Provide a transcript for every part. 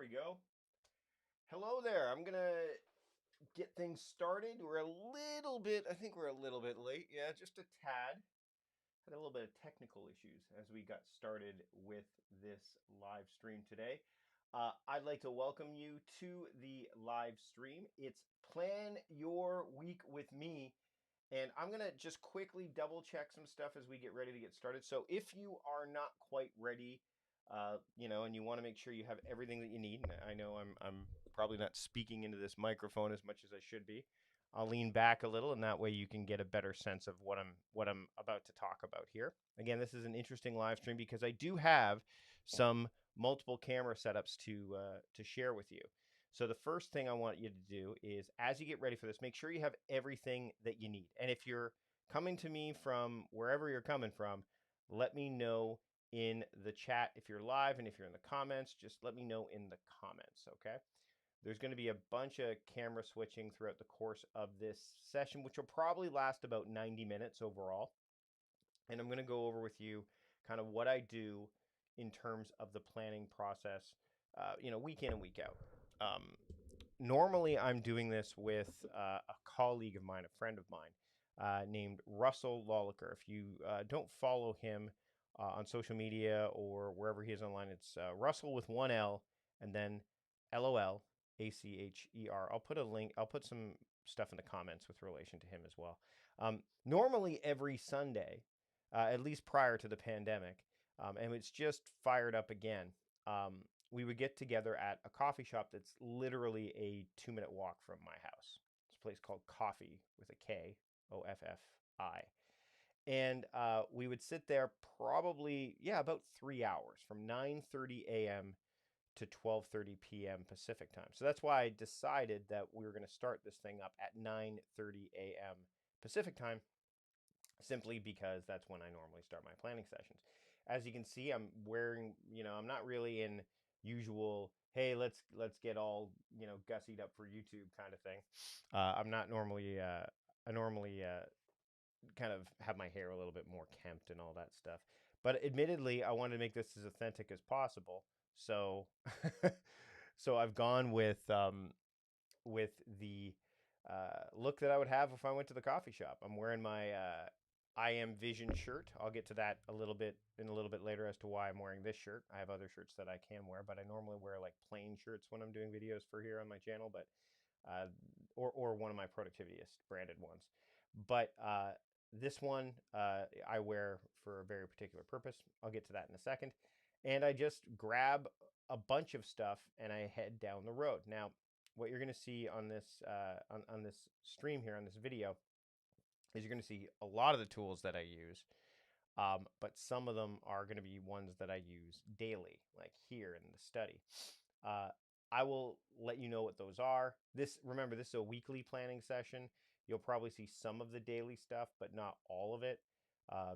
we go. Hello there. I'm going to get things started. I think we're a little bit late. Yeah, just a tad. Had a little bit of technical issues as we got started with this live stream today. I'd like to welcome you to the live stream. It's Plan Your Week with Me. And I'm going to just quickly double check some stuff as we get ready to get started. So if you are not quite ready, and you want to make sure you have everything that you need, and I know I'm probably not speaking into this microphone as much as I should be. I'll lean back a little, and that way you can get a better sense of what I'm about to talk about here. Again, this is an interesting live stream because I do have some multiple camera setups to share with you. So the first thing I want you to do is, as you get ready for this, make sure you have everything that you need. And if you're coming to me from wherever you're coming from, let me know in the chat if you're live, and if you're in the comments, just let me know in the comments, okay? There's going to be a bunch of camera switching throughout the course of this session, which will probably last about 90 minutes overall. And I'm going to go over with you kind of what I do in terms of the planning process, week in and week out. Normally, I'm doing this with a colleague of mine, a friend of mine, named Russell Lolliker. If you don't follow him on social media or wherever he is online, it's Russell with one L and then LOLACHER. I'll put a link. I'll put some stuff in the comments with relation to him as well. Normally, every Sunday, at least prior to the pandemic, and it's just fired up again. We would get together at a coffee shop that's literally a 2-minute walk from my house. It's a place called Coffee with a K, OFFI. And we would sit there probably, about 3 hours from 9:30 a.m. to 12:30 p.m. Pacific time. So that's why I decided that we were going to start this thing up at 9:30 a.m. Pacific time, simply because that's when I normally start my planning sessions. As you can see, I'm wearing, I'm not really in usual, hey, let's get all, gussied up for YouTube kind of thing. I'm not normally, I normally kind of have my hair a little bit more kempt and all that stuff. But admittedly, I wanted to make this as authentic as possible. So, so I've gone with the look that I would have if I went to the coffee shop. I'm wearing my I Am Vision shirt. I'll get to that a little bit later as to why I'm wearing this shirt. I have other shirts that I can wear, but I normally wear like plain shirts when I'm doing videos for here on my channel, but or one of my Productivityist branded ones. But this one I wear for a very particular purpose. I'll get to that in a second. And I just grab a bunch of stuff and I head down the road. Now, what you're going to see on this on this stream here, on this video, is you're going to see a lot of the tools that I use, but some of them are going to be ones that I use daily, like here in the study. I will let you know what those are. Remember, this is a weekly planning session. You'll probably see some of the daily stuff, but not all of it,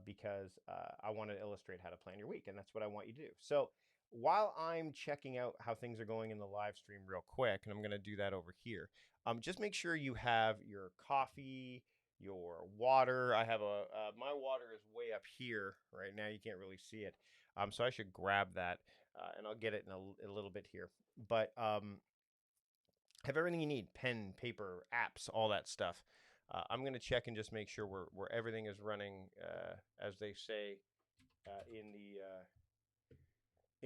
because I want to illustrate how to plan your week, and that's what I want you to do. So while I'm checking out how things are going in the live stream real quick, and I'm going to do that over here, just make sure you have your coffee, your water. I have my water is way up here right now. You can't really see it. So I should grab that, and I'll get it in a little bit here. But have everything you need: pen, paper, apps, all that stuff. I'm going to check and just make sure where everything is running, as they say in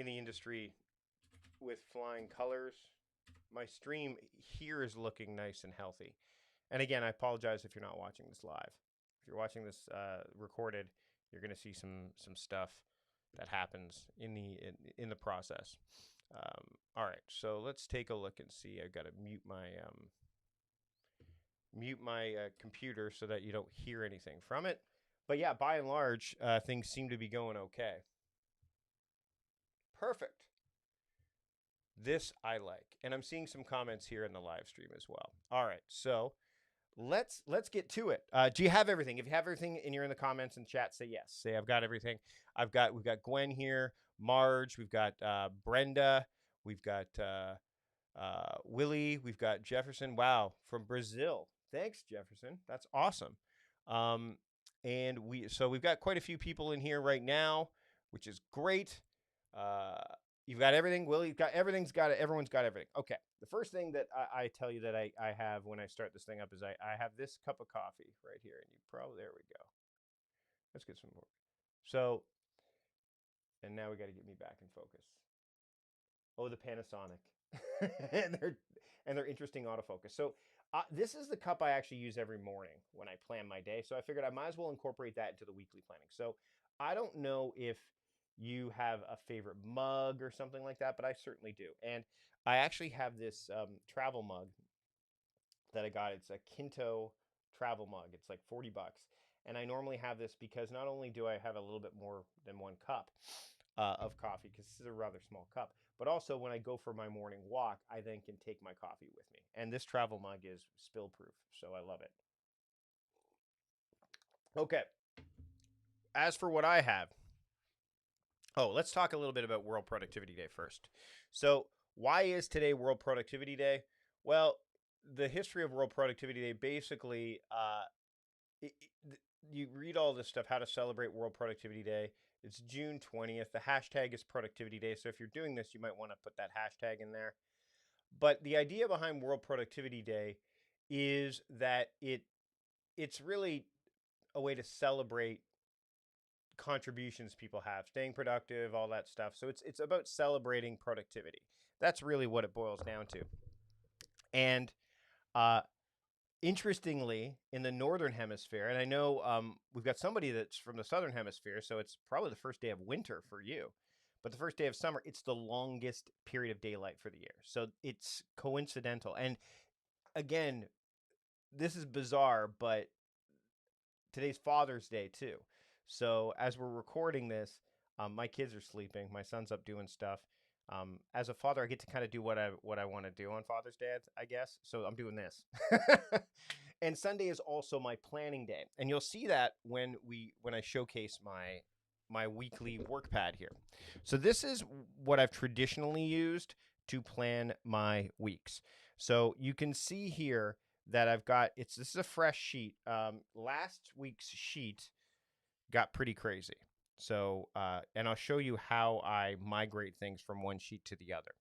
the industry, with flying colors. My stream here is looking nice and healthy. And again, I apologize if you're not watching this live. If you're watching this recorded, you're going to see some stuff that happens in the process. All right, so let's take a look and see. I've got to mute my computer so that you don't hear anything from it. But yeah, by and large, things seem to be going okay. Perfect. This I like, and I'm seeing some comments here in the live stream as well. All right, so let's get to it. Do you have everything? If you have everything and you're in the comments and chat, say yes. Say I've got everything. We've got Gwen here, Marge, we've got Brenda, we've got Willie, we've got Jefferson. Wow, from Brazil. Thanks, Jefferson. That's awesome. And we've got quite a few people in here right now, which is great. You've got everything. Will, you've got everything's got it. Everyone's got everything. Okay. The first thing that I tell you that I have when I start this thing up is I have this cup of coffee right here. And you probably, there we go. Let's get some more. So, and now we got to get me back in focus. Oh, the Panasonic. and they're interesting autofocus. So this is the cup I actually use every morning when I plan my day. So I figured I might as well incorporate that into the weekly planning. So I don't know if you have a favorite mug or something like that, but I certainly do. And I actually have this travel mug that I got. It's a Kinto travel mug. It's like 40 bucks. And I normally have this because not only do I have a little bit more than one cup of coffee, because this is a rather small cup, but also when I go for my morning walk, I then can take my coffee with me. And this travel mug is spill proof, so I love it. Okay, as for what I have, oh, let's talk a little bit about World Productivity Day first. So, why is today World Productivity Day? Well, the history of World Productivity Day basically, it, it, you read all this stuff, how to celebrate World Productivity Day. It's June 20th. The hashtag is Productivity Day. So, if you're doing this, you might want to put that hashtag in there. But the idea behind World Productivity Day is that it's really a way to celebrate contributions people have, staying productive, all that stuff. So it's about celebrating productivity. That's really what it boils down to. And uh, interestingly, in the northern hemisphere, and I know we've got somebody that's from the southern hemisphere, so it's probably the first day of winter for you. But the first day of summer, it's the longest period of daylight for the year. So it's coincidental. And again, this is bizarre, but today's Father's Day too. So as we're recording this, my kids are sleeping. My son's up doing stuff. As a father, I get to kind of do what I want to do on Father's Day, I guess. So I'm doing this. And Sunday is also my planning day, and you'll see that when I showcase my weekly work pad here. So this is what I've traditionally used to plan my weeks. So you can see here that I've got this is a fresh sheet. Last week's sheet got pretty crazy. So and I'll show you how I migrate things from one sheet to the other.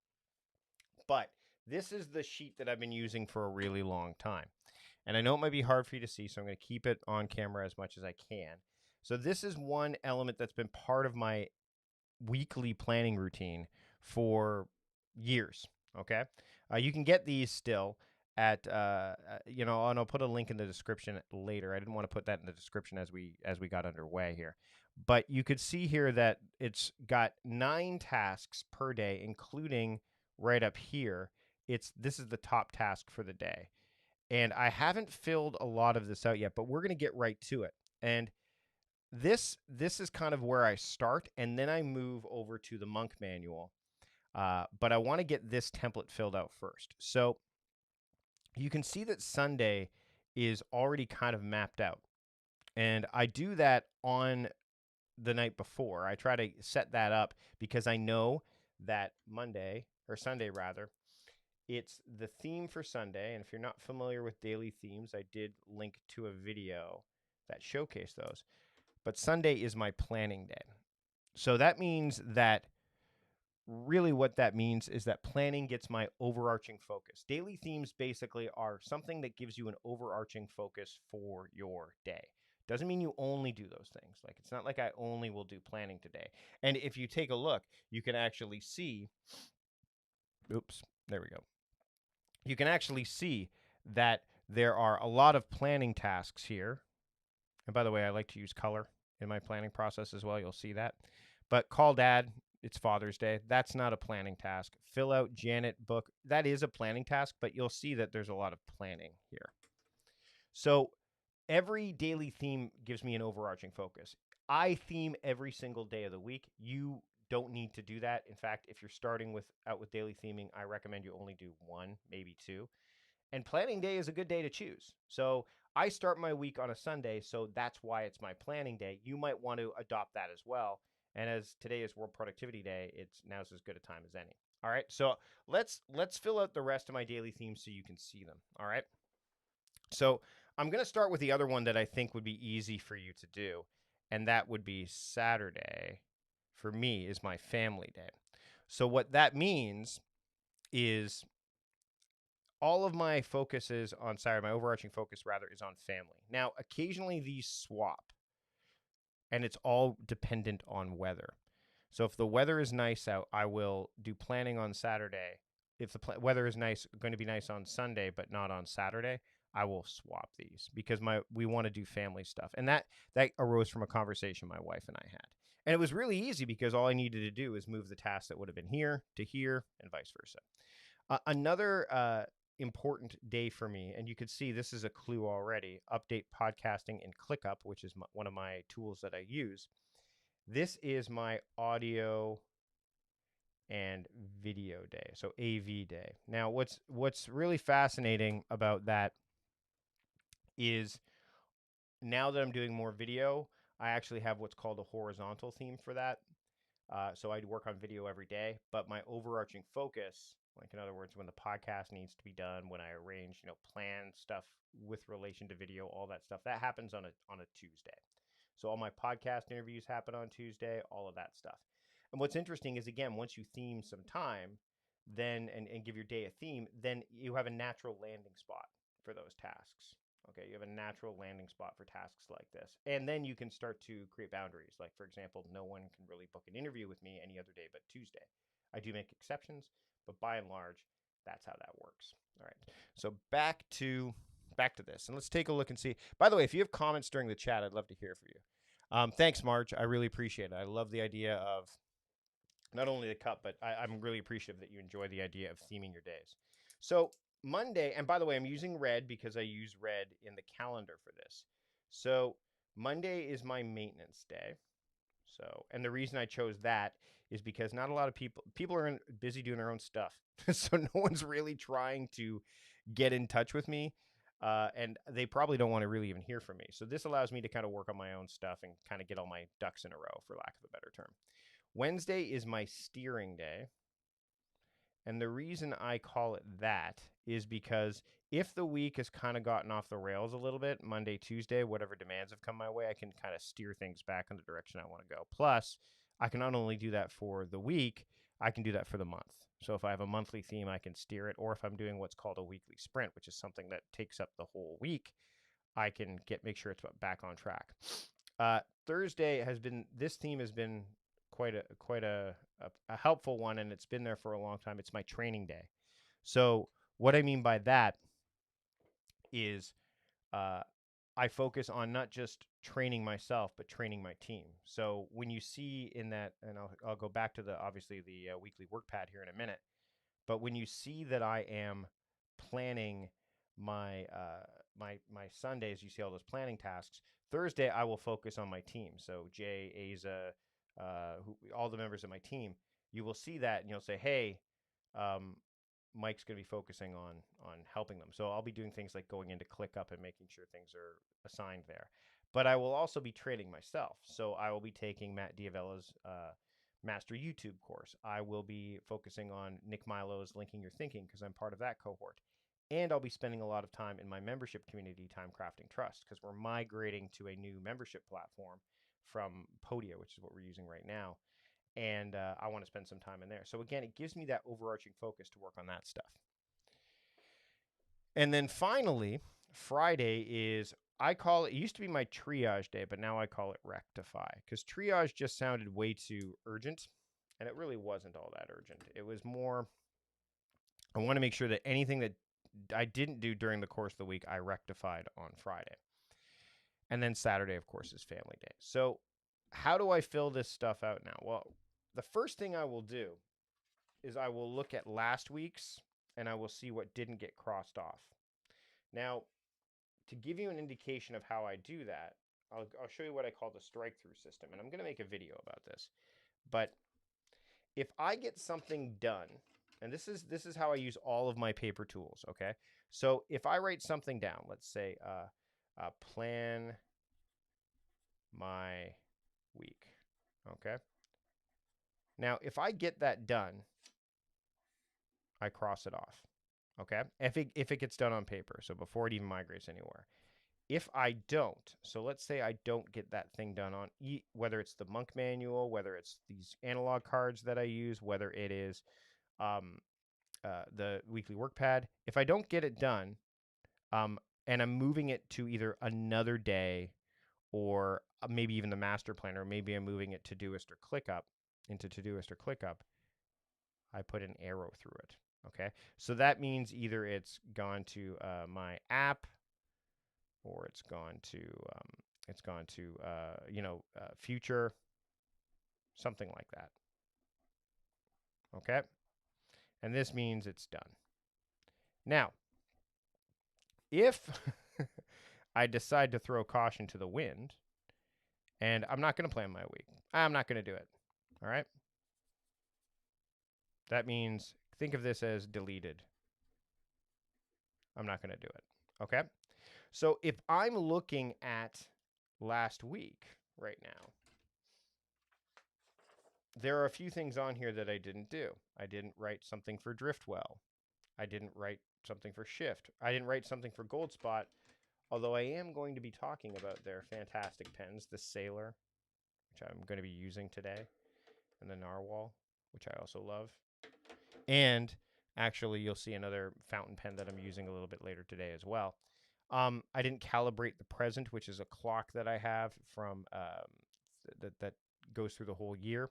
But this is the sheet that I've been using for a really long time. And I know it might be hard for you to see, so I'm going to keep it on camera as much as I can. So this is one element that's been part of my weekly planning routine for years. Okay, you can get these still at and I'll put a link in the description later. I didn't want to put that in the description as we got underway here, but you could see here that it's got 9 tasks per day, including right up here. This is the top task for the day, and I haven't filled a lot of this out yet, but we're going to get right to it. And this is kind of where I start, and then I move over to the Monk manual. But I want to get this template filled out first. So you can see that Sunday is already kind of mapped out. And I do that on the night before. I try to set that up because I know that Monday, or Sunday rather, it's the theme for Sunday. And if you're not familiar with daily themes, I did link to a video that showcased those. But Sunday is my planning day. So that means that really what that means is that planning gets my overarching focus. Daily themes basically are something that gives you an overarching focus for your day. Doesn't mean you only do those things. Like, it's not like I only will do planning today. And if you take a look, you can actually see, oops, there we go. You can actually see that there are a lot of planning tasks here. And by the way, I like to use color in my planning process as well. You'll see that. But call dad, it's Father's Day. That's not a planning task. Fill out Janet book. That is a planning task, but you'll see that there's a lot of planning here. So every daily theme gives me an overarching focus. I theme every single day of the week. You don't need to do that. In fact, if you're starting out with daily theming, I recommend you only do 1, maybe 2. And planning day is a good day to choose. So I start my week on a Sunday, so that's why it's my planning day. You might want to adopt that as well. And as today is World Productivity Day, now's as good a time as any. All right, so let's fill out the rest of my daily themes so you can see them. All right. So I'm going to start with the other one that I think would be easy for you to do, and that would be Saturday. For me, is my family day. So what that means is all of my focus is on Saturday. My overarching focus, rather, is on family. Now, occasionally these swap, and it's all dependent on weather. So if the weather is nice out, I will do planning on Saturday. If the weather is going to be nice on Sunday, but not on Saturday, I will swap these because we want to do family stuff, and that arose from a conversation my wife and I had, and it was really easy because all I needed to do is move the task that would have been here to here, and vice versa. Another important day for me, and you could see this is a clue already. Update podcasting in ClickUp, which is one of my tools that I use. This is my audio and video day, so AV day. Now, what's really fascinating about that is now that I'm doing more video, I actually have what's called a horizontal theme for that. So I work on video every day, but my overarching focus, like in other words, when the podcast needs to be done, when I arrange, plan stuff with relation to video, all that stuff, that happens on a Tuesday. So all my podcast interviews happen on Tuesday, all of that stuff. And what's interesting is, again, once you theme some time, then and give your day a theme, then you have a natural landing spot for those tasks. Okay, you have a natural landing spot for tasks like this. And then you can start to create boundaries. Like, for example, no one can really book an interview with me any other day but Tuesday. I do make exceptions, but by and large, that's how that works. All right. So back to this. And let's take a look and see. By the way, if you have comments during the chat, I'd love to hear from you. Thanks, Marge. I really appreciate it. I love the idea of not only the cup, but I'm really appreciative that you enjoy the idea of theming your days. So Monday, and by the way, I'm using red because I use red in the calendar for this. So Monday is my maintenance day. So, and the reason I chose that is because not a lot of people are busy doing their own stuff. So no one's really trying to get in touch with me. And they probably don't want to really even hear from me. So this allows me to kind of work on my own stuff and kind of get all my ducks in a row, for lack of a better term. Wednesday is my steering day. And the reason I call it that is because if the week has kind of gotten off the rails a little bit, Monday, Tuesday, whatever demands have come my way, I can kind of steer things back in the direction I want to go. Plus, I can not only do that for the week, I can do that for the month. So if I have a monthly theme, I can steer it. Or if I'm doing what's called a weekly sprint, which is something that takes up the whole week, I can make sure it's back on track. Thursday this theme has been quite a helpful one, and it's been there for a long time. It's my training day. So what I mean by that is I focus on not just training myself, but training my team. So when you see in that, and I'll go back to obviously the weekly work pad here in a minute, but when you see that I am planning my my Sundays, you see all those planning tasks. Thursday, I will focus on my team. So Jay, Aza, all the members of my team, you will see that, and you'll say, "Hey, Mike's going to be focusing on helping them." So I'll be doing things like going into ClickUp and making sure things are assigned there. But I will also be training myself. So I will be taking Matt Diavella's Master YouTube course. I will be focusing on Nick Milo's Linking Your Thinking because I'm part of that cohort. And I'll be spending a lot of time in my membership community, Time Crafting Trust, because we're migrating to a new membership platform from Podia, which is what we're using right now. And I want to spend some time in there. So again, it gives me that overarching focus to work on that stuff. And then finally, Friday is, it used to be my triage day, but now I call it rectify, because triage just sounded way too urgent, and it really wasn't all that urgent. It was more, I want to make sure that anything that I didn't do during the course of the week, I rectified on Friday. And then Saturday, of course, is family day. So how do I fill this stuff out now? Well, the first thing I will do is I will look at last week's and I will see what didn't get crossed off. Now, to give you an indication of how I do that, I'll show you what I call the strike-through system, and I'm going to make a video about this. But if I get something done, and this is how I use all of my paper tools, okay? So if I write something down, let's say plan my week, okay? Now, if I get that done, I cross it off, okay? If it gets done on paper, so before it even migrates anywhere. If I don't, so let's say I don't get that thing done on whether it's the Monk manual, whether it's these analog cards that I use, whether it is um, the weekly work pad. If I don't get it done, and I'm moving it to either another day or maybe even the master planner, maybe I'm moving it Todoist or ClickUp into Todoist or ClickUp, I put an arrow through it. Okay, so that means either it's gone to my app, or it's gone to future, something like that. Okay, and this means it's done. Now, if I decide to throw caution to the wind, and I'm not going to plan my week, I'm not going to do it. All right. That means think of this as deleted. I'm not going to do it. Okay. So if I'm looking at last week right now, there are a few things on here that I didn't do. I didn't write something for Driftwell. I didn't write something for Shift. I didn't write something for Goldspot, although I am going to be talking about their fantastic pens, the Sailor, which I'm going to be using today, and the Narwhal, which I also love. And actually, you'll see another fountain pen that I'm using a little bit later today as well. I didn't calibrate the present, which is a clock that I have from that goes through the whole year.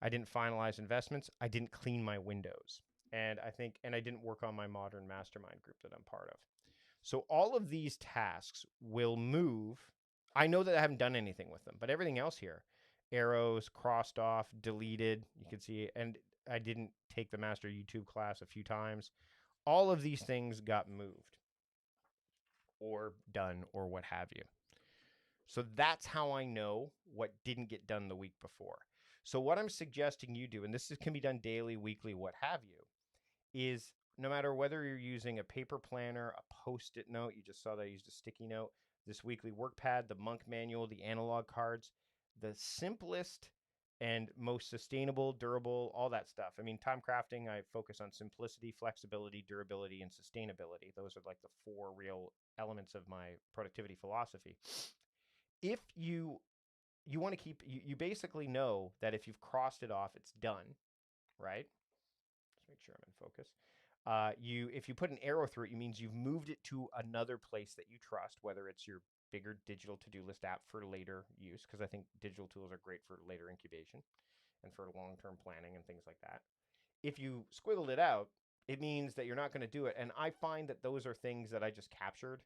I didn't finalize investments. I didn't clean my windows. And I didn't work on my modern mastermind group that I'm part of. So all of these tasks will move. I know that I haven't done anything with them, but everything else here, arrows, crossed off, deleted, you can see, and I didn't take the master YouTube class a few times. All of these things got moved or done or what have you. So that's how I know what didn't get done the week before. So what I'm suggesting you do, and this can be done daily, weekly, what have you, is no matter whether you're using a paper planner, a Post-it note, you just saw that I used a sticky note, this weekly work pad, the Monk manual, the analog cards, the simplest and most sustainable, durable, all that stuff. I mean, time crafting, I focus on simplicity, flexibility, durability, and sustainability. Those are like the four real elements of my productivity philosophy. If you want to keep, you basically know that if you've crossed it off, it's done, right? Let's make sure I'm in focus. If you put an arrow through it, it means you've moved it to another place that you trust, whether it's your bigger digital to-do list app for later use, because I think digital tools are great for later incubation and for long-term planning and things like that. If you squiggled it out, it means that you're not going to do it. And I find that those are things that I just captured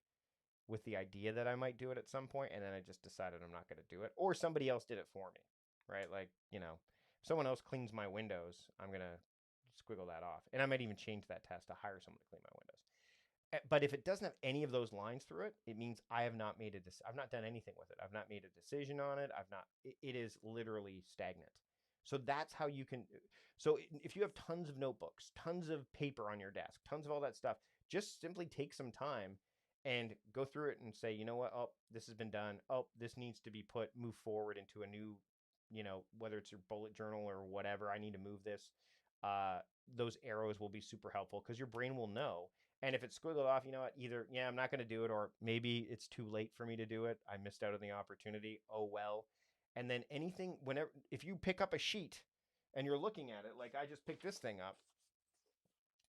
with the idea that I might do it at some point, and then I just decided I'm not going to do it, or somebody else did it for me, right? Like, if someone else cleans my windows, I'm going to squiggle that off. And I might even change that task to hire someone to clean my windows. But if it doesn't have any of those lines through it, it means I have not made I've not done anything with it. I've not made a decision on it. It is literally stagnant. So that's how you can. So if you have tons of notebooks, tons of paper on your desk, tons of all that stuff, just simply take some time and go through it and say, you know what? Oh, this has been done. Oh, this needs to be move forward into a new, whether it's your bullet journal or whatever. I need to move this. Those arrows will be super helpful because your brain will know. And if it's squiggled off, you know what? Either, yeah, I'm not going to do it, or maybe it's too late for me to do it. I missed out on the opportunity. Oh, well. And then if you pick up a sheet and you're looking at it, like I just picked this thing up,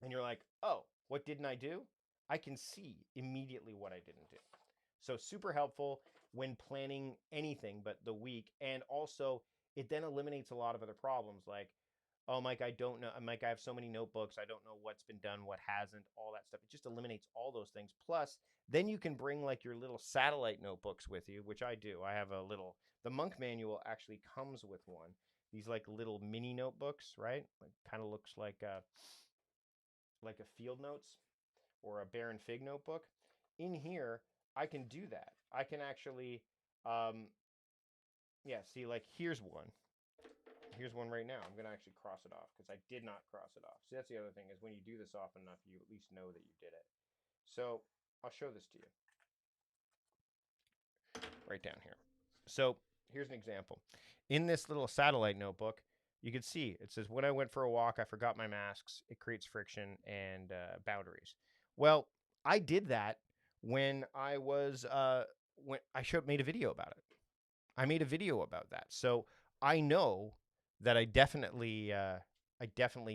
and you're like, oh, what didn't I do? I can see immediately what I didn't do. So super helpful when planning anything but the week. And also, it then eliminates a lot of other problems like, oh, Mike, I don't know. Mike, I have so many notebooks. I don't know what's been done, what hasn't, all that stuff. It just eliminates all those things. Plus, then you can bring like your little satellite notebooks with you, which I do. I have the Monk manual actually comes with one. These like little mini notebooks, right? It kind of looks like a field notes or a Bear and Fig notebook. In here, I can do that. I can actually, see, like here's one. Here's one right now. I'm going to actually cross it off because I did not cross it off. See, that's the other thing is when you do this often enough, you at least know that you did it. So I'll show this to you right down here. So here's an example. In this little satellite notebook, you can see it says, when I went for a walk, I forgot my masks. It creates friction and boundaries. Well, I did that when I was when I made a video about it. I made a video about that. So I know that I definitely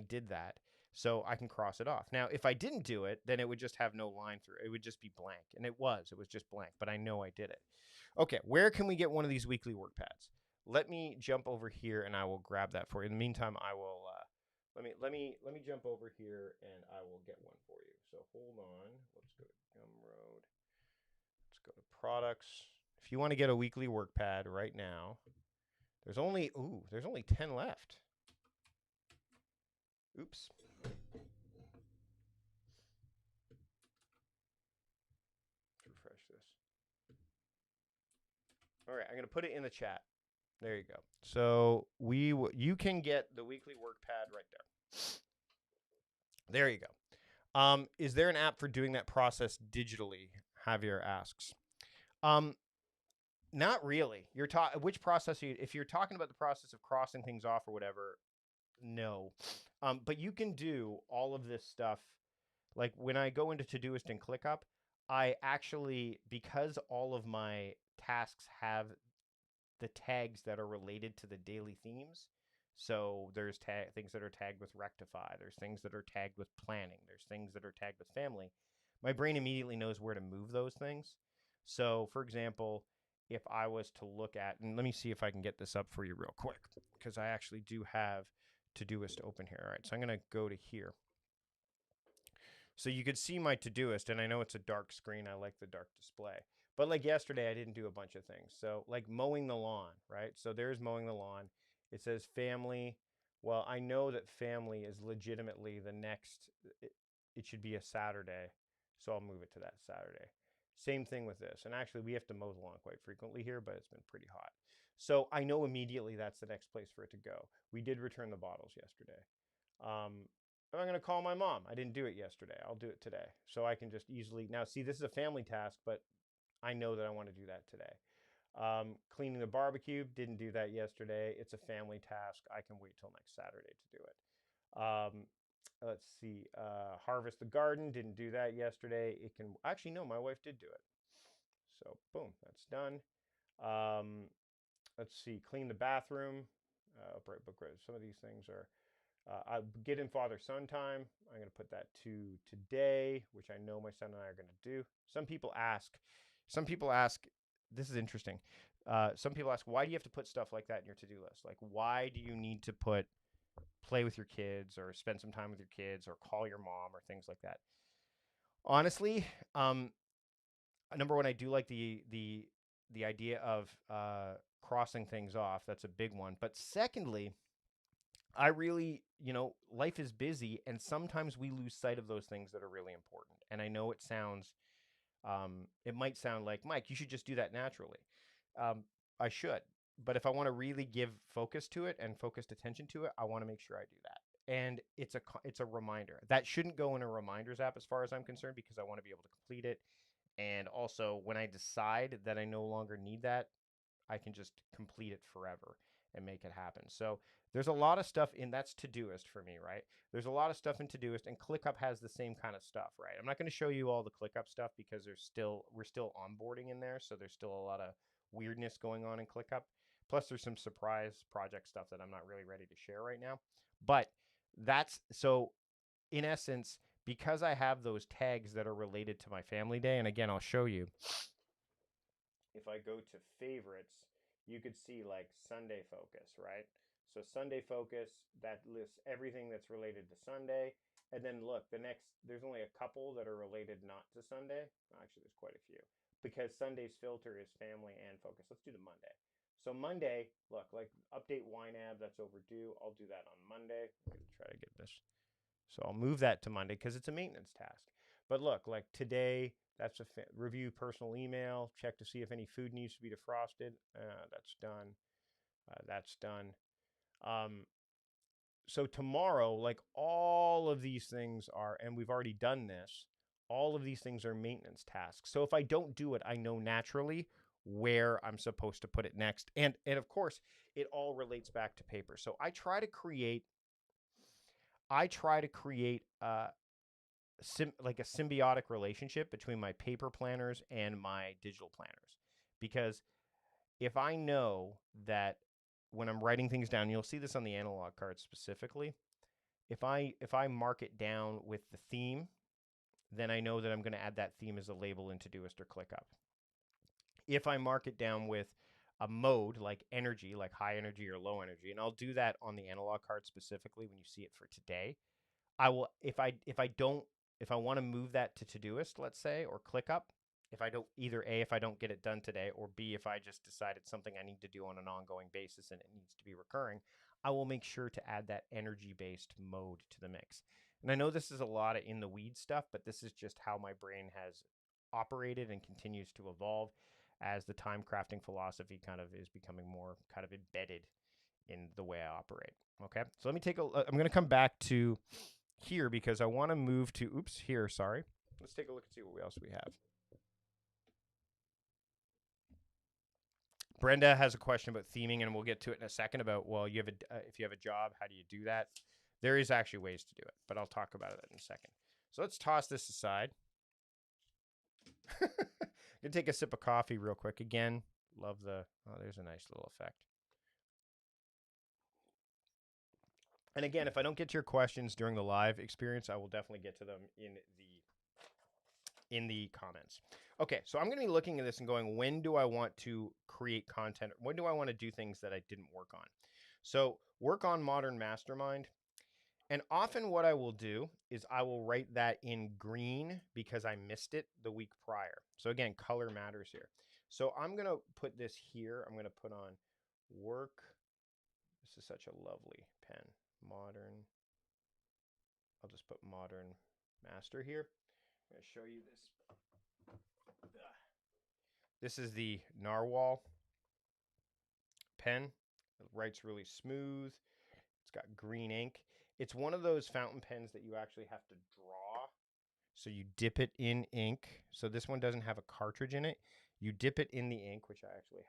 did that. So I can cross it off. Now, if I didn't do it, then it would just have no line through. It would just be blank. And it was just blank, but I know I did it. Okay, where can we get one of these weekly work pads? Let me jump over here and I will grab that for you. In the meantime, I will let me jump over here and I will get one for you. So hold on. Let's go to Gumroad. Let's go to products. If you want to get a weekly work pad right now, there's only 10 left. Oops. Let's refresh this. All right, I'm going to put it in the chat. There you go. So you can get the weekly work pad right there. There you go. Is there an app for doing that process digitally? Javier asks. Not really. Which process? If you're talking about the process of crossing things off or whatever, no. But you can do all of this stuff. Like when I go into Todoist and ClickUp, I actually, because all of my tasks have the tags that are related to the daily themes. So there's things that are tagged with rectify. There's things that are tagged with planning. There's things that are tagged with family. My brain immediately knows where to move those things. So, for example, if I was to look at, and let me see if I can get this up for you real quick, because I actually do have Todoist open here. All right, so I'm going to go to here. So you could see my Todoist, and I know it's a dark screen. I like the dark display. But like yesterday, I didn't do a bunch of things. So like mowing the lawn, right? So there's mowing the lawn. It says family. Well, I know that family is legitimately the next, it should be a Saturday. So I'll move it to that Saturday. Same thing with this. And actually, we have to mow the lawn quite frequently here, but it's been pretty hot. So I know immediately that's the next place for it to go. We did return the bottles yesterday. I'm going to call my mom. I didn't do it yesterday. I'll do it today. So I can just easily, now see, this is a family task, but I know that I want to do that today. Cleaning the barbecue, didn't do that yesterday. It's a family task. I can wait till next Saturday to do it. Let's see. Harvest the garden, didn't do that yesterday. It can, actually, no, my wife did do it. So boom, that's done. Let's see. Clean the bathroom. Upright book. Some of these things are I get in father-son time. I'm going to put that to today, which I know my son and I are going to do. Some people ask, this is interesting. Some people ask, why do you have to put stuff like that in your to-do list? Like, why do you need to put play with your kids or spend some time with your kids or call your mom or things like that? Honestly, number one, I do like the idea of crossing things off. That's a big one. But secondly, I really, life is busy, and sometimes we lose sight of those things that are really important. And I know it might sound like, Mike, you should just do that naturally. I should, but if I want to really give focus to it and focused attention to it, I want to make sure I do that. And it's a reminder that shouldn't go in a reminders app as far as I'm concerned, because I want to be able to complete it. And also, when I decide that I no longer need that, I can just complete it forever and make it happen. So there's a lot of stuff in that's Todoist for me, right? There's a lot of stuff in Todoist, and ClickUp has the same kind of stuff, right? I'm not going to show you all the ClickUp stuff because we're still onboarding in there, so there's still a lot of weirdness going on in ClickUp. Plus, there's some surprise project stuff that I'm not really ready to share right now. But that's so in essence, because I have those tags that are related to my family day, and again, I'll show you. If I go to favorites, you could see like Sunday focus, right? So Sunday focus, that lists everything that's related to Sunday. And then look, there's only a couple that are related not to Sunday. Actually, there's quite a few, because Sunday's filter is family and focus. Let's do the Monday. So Monday, look, like update YNAB, that's overdue. I'll do that on Monday. I'm going to try to get this. So I'll move that to Monday because it's a maintenance task. But look, like today, that's a review personal email, check to see if any food needs to be defrosted. That's done. That's done. So tomorrow, like all of these things are, and we've already done this, all of these things are maintenance tasks. So if I don't do it, I know naturally where I'm supposed to put it next. And of course, it all relates back to paper. So I try to create like a symbiotic relationship between my paper planners and my digital planners. Because if I know that when I'm writing things down, you'll see this on the analog card specifically. If I mark it down with the theme, then I know that I'm going to add that theme as a label in Todoist or ClickUp. If I mark it down with a mode like energy, like high energy or low energy, and I'll do that on the analog card specifically when you see it for today. I will if I want to move that to Todoist, let's say, or ClickUp, if I don't either A, if I don't get it done today, or B, if I just decide it's something I need to do on an ongoing basis and it needs to be recurring, I will make sure to add that energy-based mode to the mix. And I know this is a lot of in the weed stuff, but this is just how my brain has operated and continues to evolve as the time crafting philosophy kind of is becoming more kind of embedded in the way I operate. Okay, so let me take a. I'm going to come back to here because I want to move to. Oops, here. Sorry. Let's take a look and see what else we have. Brenda has a question about theming, and we'll get to it in a second. About you have if you have a job, how do you do that? There is actually ways to do it, but I'll talk about it in a second. So let's toss this aside. I'm gonna take a sip of coffee real quick. Again, love the. Oh, there's a nice little effect. And again, if I don't get to your questions during the live experience, I will definitely get to them in the comments. Okay, so I'm going to be looking at this and going, when do I want to create content? When do I want to do things that I didn't work on? So work on Modern Mastermind. And often what I will do is I will write that in green because I missed it the week prior. So again, color matters here. So I'm going to put this here. I'm going to put on work. This is such a lovely pen. Modern. I'll just put Modern Master here. I'm going to show you this. This is the Narwhal pen. It writes really smooth. It's got green ink. It's one of those fountain pens that you actually have to draw. So you dip it in ink. So this one doesn't have a cartridge in it. You dip it in the ink, which I actually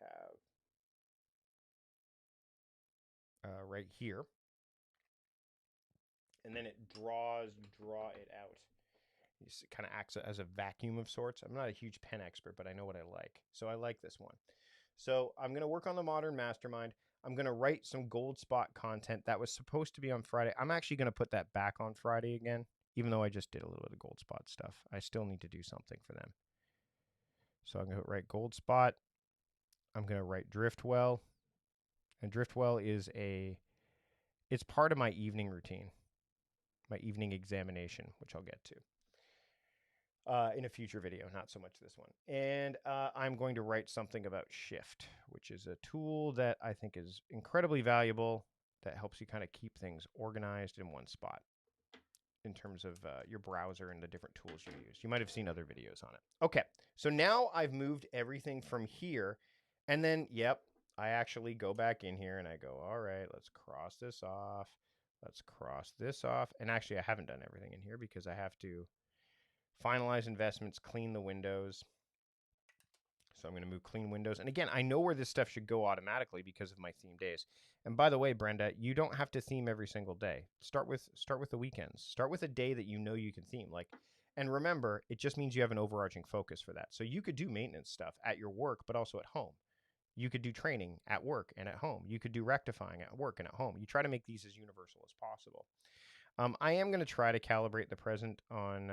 have right here. And then you draw it out. It kind of acts as a vacuum of sorts. I'm not a huge pen expert, but I know what I like. So I like this one. So I'm going to work on the Modern Mastermind. I'm going to write some gold spot content that was supposed to be on Friday. I'm actually going to put that back on Friday again, even though I just did a little bit of gold spot stuff. I still need to do something for them. So I'm going to write gold spot. I'm going to write Driftwell. And Driftwell is it's part of my evening routine, my evening examination, which I'll get to. In a future video, not so much this one. And I'm going to write something about Shift, which is a tool that I think is incredibly valuable that helps you kind of keep things organized in one spot in terms of your browser and the different tools you use. You might have seen other videos on it. Okay, so now I've moved everything from here. And then, yep, I actually go back in here and I go, all right, let's cross this off. Let's cross this off. And actually, I haven't done everything in here because I have to finalize investments, clean the windows. So I'm going to move clean windows. And again, I know where this stuff should go automatically because of my theme days. And by the way, Brenda, you don't have to theme every single day. Start with the weekends. Start with a day that you know you can theme. And remember, it just means you have an overarching focus for that. So you could do maintenance stuff at your work, but also at home. You could do training at work and at home. You could do rectifying at work and at home. You try to make these as universal as possible. I am going to try to calibrate the present on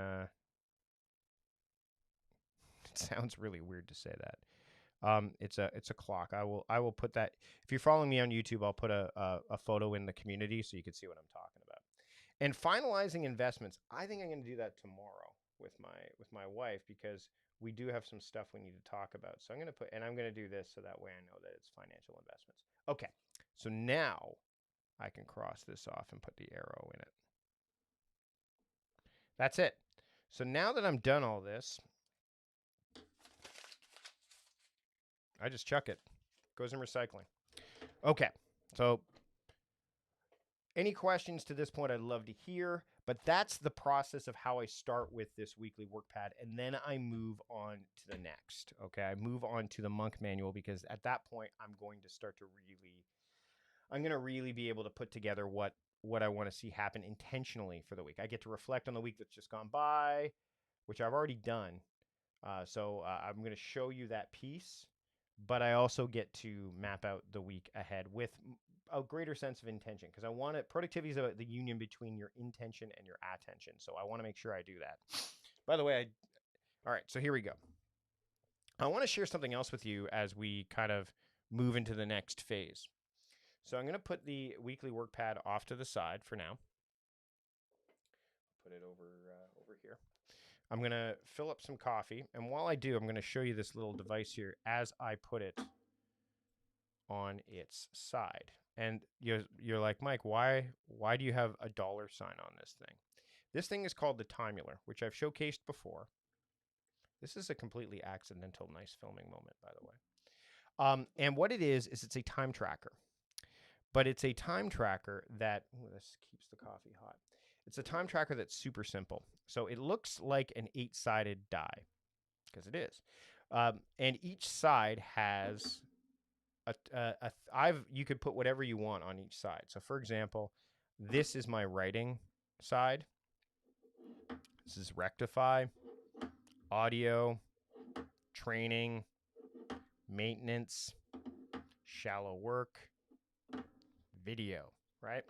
it sounds really weird to say that. It's a clock. I will put that. If you're following me on YouTube, I'll put a photo in the community so you can see what I'm talking about. And finalizing investments, I think I'm going to do that tomorrow with my wife because we do have some stuff we need to talk about. So I'm going to do this so that way I know that it's financial investments. Okay, so now I can cross this off and put the arrow in it. That's it. So now that I'm done all this, I just chuck it. Goes in recycling. Okay, so any questions to this point I'd love to hear, but that's the process of how I start with this weekly work pad, and then I move on to the next. Okay, I move on to the Monk manual because at that point I'm going to start to really be able to put together what what I want to see happen intentionally for the week. I get to reflect on the week that's just gone by, which I've already done. So I'm going to show you that piece, but I also get to map out the week ahead with a greater sense of intention, because I want it. Productivity is about the union between your intention and your attention. So I want to make sure I do that. By the way, all right, so here we go. I want to share something else with you as we kind of move into the next phase. So I'm going to put the weekly work pad off to the side for now. Put it over here. I'm going to fill up some coffee, and while I do, I'm going to show you this little device here as I put it on its side. And you're like, Mike, why do you have a dollar sign on this thing? This thing is called the Timeular, which I've showcased before. This is a completely accidental, nice filming moment, by the way. And what it is it's a time tracker. But it's a time tracker that, this keeps the coffee hot. It's a time tracker that's super simple. So it looks like an 8-sided die, because it is. And each side has you could put whatever you want on each side. So for example, this is my writing side. This is rectify, audio, training, maintenance, shallow work, video, right?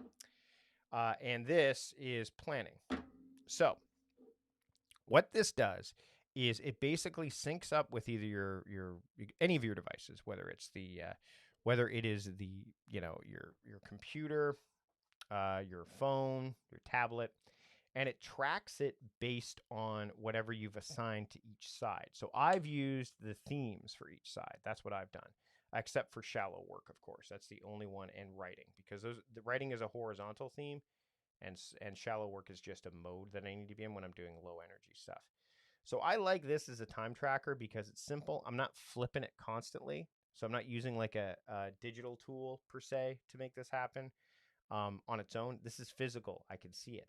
And this is planning. So what this does is it basically syncs up with either your any of your devices, whether it is the your computer, your phone, your tablet, and it tracks it based on whatever you've assigned to each side. So I've used the themes for each side. That's what I've done, except for shallow work, of course. That's the only one, and writing, because the writing is a horizontal theme, and shallow work is just a mode that I need to be in when I'm doing low energy stuff. So I like this as a time tracker because it's simple. I'm not flipping it constantly. So I'm not using like a digital tool per se to make this happen on its own. This is physical. I can see it.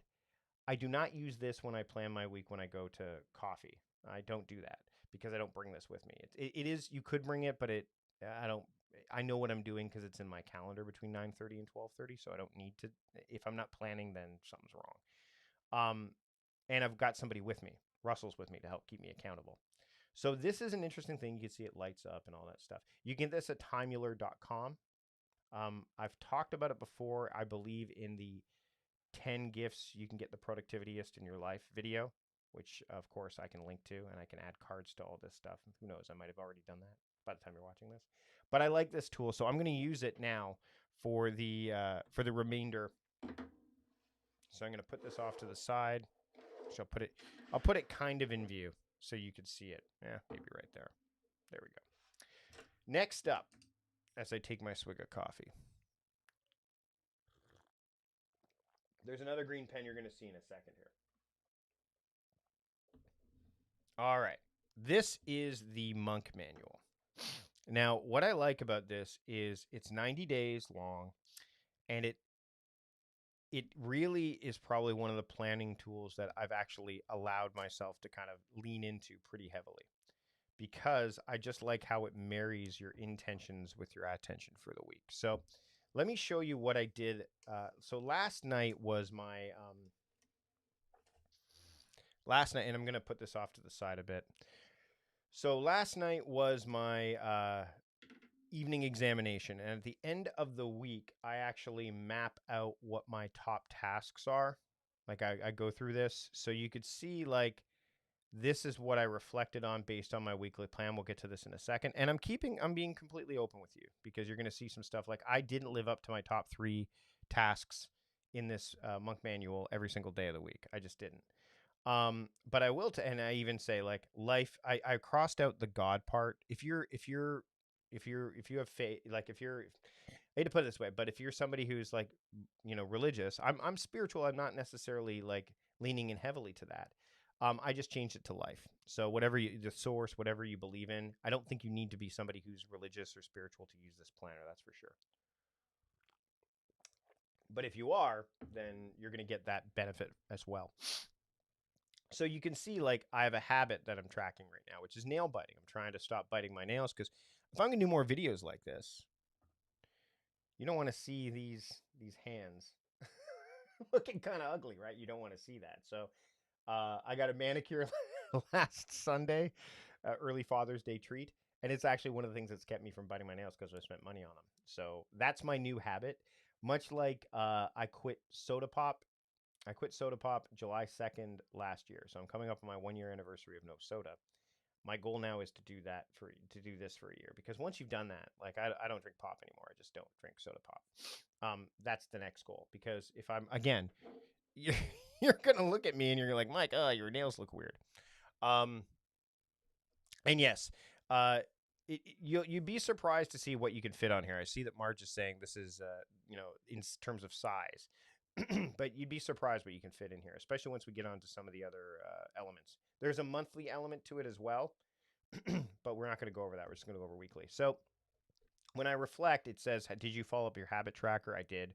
I do not use this when I plan my week when I go to coffee. I don't do that because I don't bring this with me. It is, you could bring it, but I don't. I know what I'm doing because it's in my calendar between 9:30 and 12:30, so I don't need to. If I'm not planning, then something's wrong. And I've got somebody with me. Russell's with me to help keep me accountable. So this is an interesting thing. You can see it lights up and all that stuff. You can get this at timeular.com. I've talked about it before, I believe, in the 10 gifts you can get the productivityist in your life video, which of course I can link to, and I can add cards to all this stuff. Who knows, I might have already done that by the time you're watching this. But I like this tool, so I'm going to use it now for the remainder. So I'm going to put this off to the side. So I'll put it kind of in view so you can see it. Yeah, maybe right there. There we go. Next up, as I take my swig of coffee, there's another green pen you're going to see in a second here. All right. This is the Monk manual. Now, what I like about this is it's 90 days long, and it really is probably one of the planning tools that I've actually allowed myself to kind of lean into pretty heavily, because I just like how it marries your intentions with your attention for the week. So let me show you what I did. So last night was my last night, and I'm going to put this off to the side a bit. So last night was my evening examination, and at the end of the week, I actually map out what my top tasks are. Like I go through this, so you could see like this is what I reflected on based on my weekly plan. We'll get to this in a second, and I'm being completely open with you, because you're going to see some stuff like I didn't live up to my top 3 tasks in this Monk manual every single day of the week. I just didn't. But I will, and I even say like life. I crossed out the God part. If you have faith, like if you're, I hate to put it this way, but if you're somebody who's like, religious, I'm spiritual. I'm not necessarily like leaning in heavily to that. I just changed it to life. So whatever the source, whatever you believe in, I don't think you need to be somebody who's religious or spiritual to use this planner. That's for sure. But if you are, then you're going to get that benefit as well. So you can see, like, I have a habit that I'm tracking right now, which is nail biting. I'm trying to stop biting my nails, because if I'm going to do more videos like this, you don't want to see these hands. looking kind of ugly, right? You don't want to see that. So I got a manicure last Sunday, early Father's Day treat, and it's actually one of the things that's kept me from biting my nails because I spent money on them. So that's my new habit. Much like I quit soda pop. I quit soda pop July 2nd last year, so I'm coming up on my 1 year anniversary of no soda. My goal now is to do that to do this for a year, because once you've done that, like I don't drink pop anymore. I just don't drink soda pop. That's the next goal, because if I'm again, you're, you're gonna look at me and you're like, Mike, your nails look weird. Um, and yes, uh, you'd be surprised to see what you can fit on here. I see that Marge is saying this is, in terms of size, but you'd be surprised what you can fit in here, especially once we get on to some of the other elements. There's a monthly element to it as well, but we're not going to go over that. We're just going to go over weekly. So when I reflect, it says, did you follow up your habit tracker? I did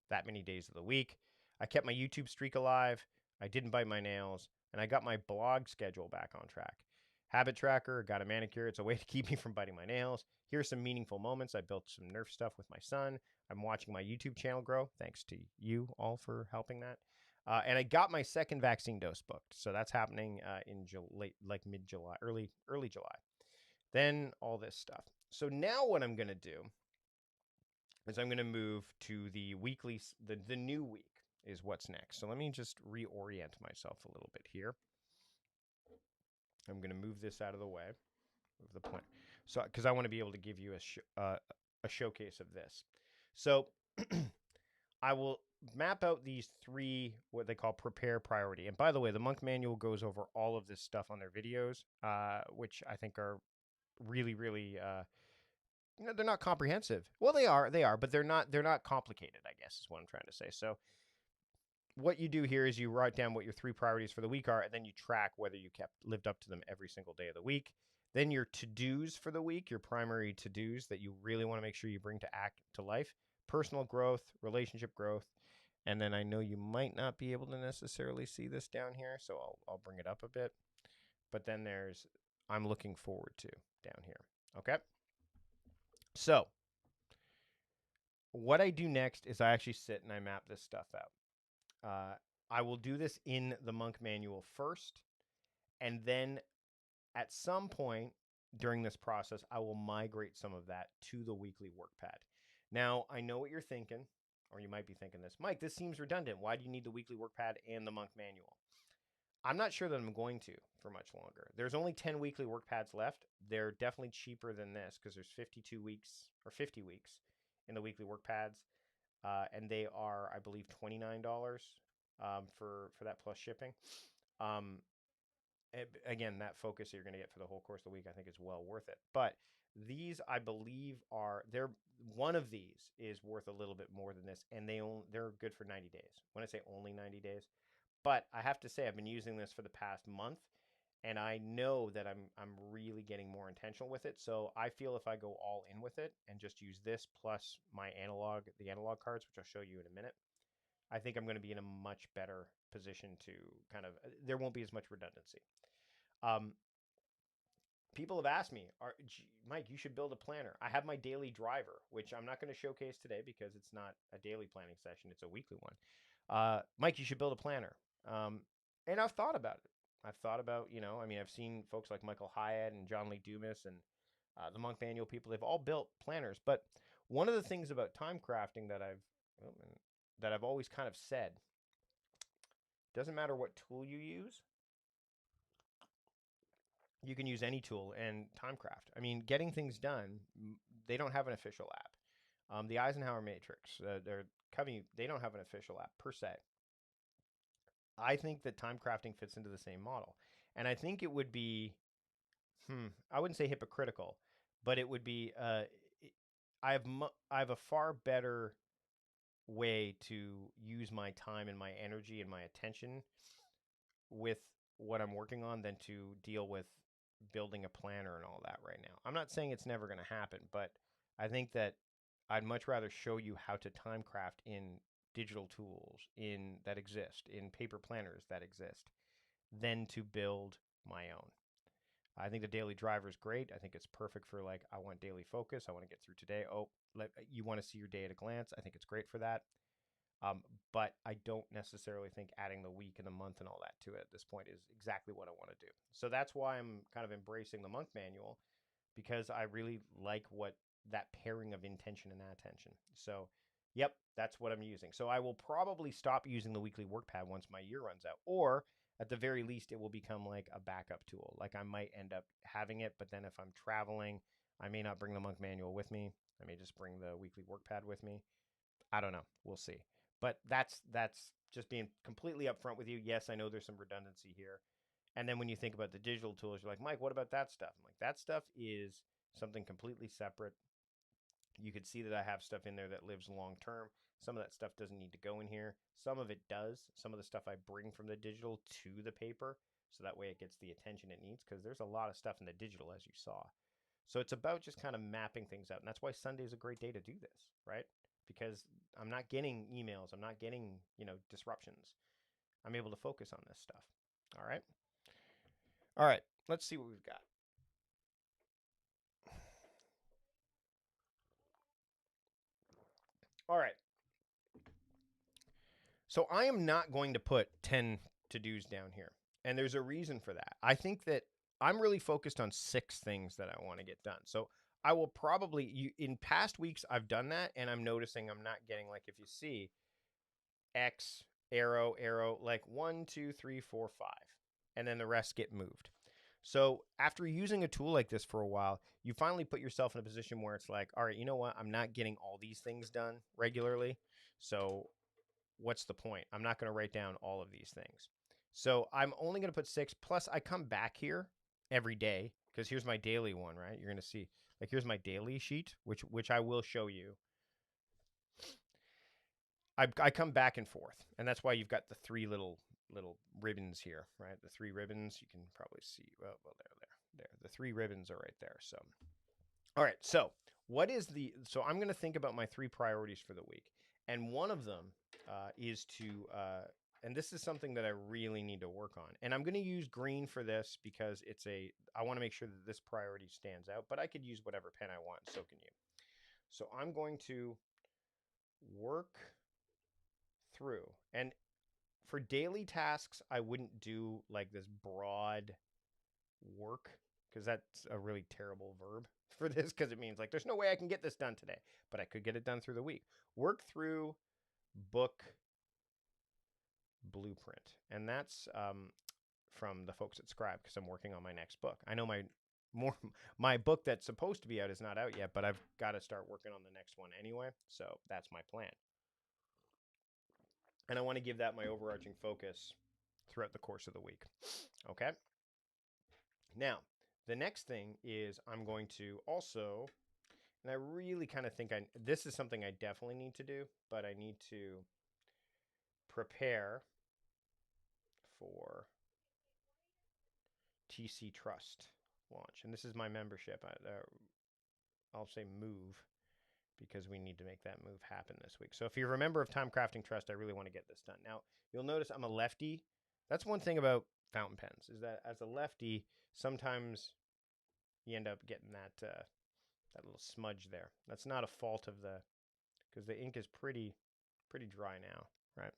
that many days of the week. I kept my YouTube streak alive. I didn't bite my nails, and I got my blog schedule back on track. Habit tracker, got a manicure. It's a way to keep me from biting my nails. Here's some meaningful moments. I built some Nerf stuff with my son. I'm watching my YouTube channel grow. Thanks to you all for helping that. And I got my second vaccine dose booked. So that's happening in like mid-July, early July. Then all this stuff. So now what I'm going to do is I'm going to move to the weekly, the new week is what's next. So let me just reorient myself a little bit here. I'm going to move this out of the way of the plan. So, because I want to be able to give you a showcase of this. So I will map out these three, what they call prepare priority. And by the way, the Monk Manual goes over all of this stuff on their videos, which I think are really, really, they're not comprehensive. Well, they are, but they're not complicated, I guess is what I'm trying to say. So what you do here is you write down what your three priorities for the week are, and then you track whether you lived up to them every single day of the week. Then your to-dos for the week, your primary to-dos that you really want to make sure you bring to life, personal growth, relationship growth, and then I know you might not be able to necessarily see this down here, so I'll bring it up a bit. But then there's I'm looking forward to down here. Okay? So, what I do next is I actually sit and I map this stuff out. I will do this in the Monk Manual first, and then at some point during this process, I will migrate some of that to the weekly work pad. Now, I know what you're thinking, or you might be thinking this, Mike, this seems redundant. Why do you need the weekly work pad and the Monk Manual? I'm not sure that I'm going to for much longer. There's only 10 weekly work pads left. They're definitely cheaper than this because there's 52 weeks or 50 weeks in the weekly work pads. And they are, I believe, $29 for that plus shipping. Um, Again, that focus that you're going to get for the whole course of the week, I think is well worth it. But these, I believe, they're one of these is worth a little bit more than this, and they're good for 90 days. When I say only 90 days, but I have to say I've been using this for the past month, and I know that I'm really getting more intentional with it. So I feel if I go all in with it and just use this plus the analog cards, which I'll show you in a minute, I think I'm going to be in a much better position to there won't be as much redundancy. Um, People have asked me, Mike, you should build a planner. I have my daily driver, which I'm not going to showcase today because it's not a daily planning session. It's a weekly one. Mike, you should build a planner. And I've thought about it. I've thought about, I've seen folks like Michael Hyatt and John Lee Dumas and the Monk Manual people. They've all built planners. But one of the things about time crafting that I've always kind of said, doesn't matter what tool you use, you can use any tool and timecraft. I mean, getting things done, they don't have an official app. The Eisenhower Matrix, they don't have an official app per se. I think that time crafting fits into the same model. And I think it would be, I wouldn't say hypocritical, but it would be, I have a far better way to use my time and my energy and my attention with what I'm working on than to deal with building a planner and all that right now. I'm not saying it's never going to happen, but I think that I'd much rather show you how to time craft in digital tools that exist, in paper planners that exist, than to build my own. I think the daily driver is great. I think it's perfect for I want daily focus. I want to get through today. You want to see your day at a glance. I think it's great for that. But I don't necessarily think adding the week and the month and all that to it at this point is exactly what I want to do. So that's why I'm kind of embracing the month manual, because I really like what that pairing of intention and attention. So, yep, that's what I'm using. So I will probably stop using the weekly work pad once my year runs out, or at the very least, it will become like a backup tool. Like I might end up having it, but then if I'm traveling, I may not bring the month manual with me. I may just bring the weekly work pad with me. I don't know. We'll see. But that's just being completely upfront with you. Yes, I know there's some redundancy here. And then when you think about the digital tools, you're like, Mike, what about that stuff? I'm like, that stuff is something completely separate. You could see that I have stuff in there that lives long term. Some of that stuff doesn't need to go in here. Some of it does. Some of the stuff I bring from the digital to the paper, so that way it gets the attention it needs, because there's a lot of stuff in the digital, as you saw. So it's about just kind of mapping things out. And that's why Sunday is a great day to do this, right? Because I'm not getting emails. I'm not getting, disruptions. I'm able to focus on this stuff. All right. All right. Let's see what we've got. All right. So I am not going to put 10 to dos down here. And there's a reason for that. I think that I'm really focused on 6 things that I want to get done. So I will probably, in past weeks, I've done that, and I'm noticing I'm not getting, like, if you see X, arrow, arrow, like 1, 2, 3, 4, 5, and then the rest get moved. So after using a tool like this for a while, you finally put yourself in a position where it's like, all right, you know what? I'm not getting all these things done regularly. So what's the point? I'm not going to write down all of these things. So I'm only going to put 6. Plus, I come back here every day, because here's my daily one, right? You're going to see, like, here's my daily sheet, which I will show you. I come back and forth, and that's why you've got the 3 little ribbons here, right? The 3 ribbons, you can probably see. Well, there. The 3 ribbons are right there. So, all right. So, so I'm going to think about my 3 priorities for the week, and one of them is to, and this is something that I really need to work on, and I'm going to use green for this because I want to make sure that this priority stands out, but I could use whatever pen I want, so can you. So I'm going to work through, and for daily tasks, I wouldn't do like this broad work, because that's a really terrible verb for this, because it means like there's no way I can get this done today, but I could get it done through the week. Work through book blueprint, and that's from the folks at Scribe, because I'm working on my next book. I know my book that's supposed to be out is not out yet, but I've got to start working on the next one anyway. So that's my plan. And I want to give that my overarching focus throughout the course of the week. Okay. Now, the next thing is I'm going to also, and I really kind of think this is something I definitely need to do, but I need to prepare for TC Trust launch. And this is my membership. I'll say move, because we need to make that move happen this week. So if you're a member of Time Crafting Trust, I really want to get this done. Now, you'll notice I'm a lefty. That's one thing about fountain pens, is that as a lefty, sometimes you end up getting that little smudge there. That's not a fault of because the ink is pretty dry now, right?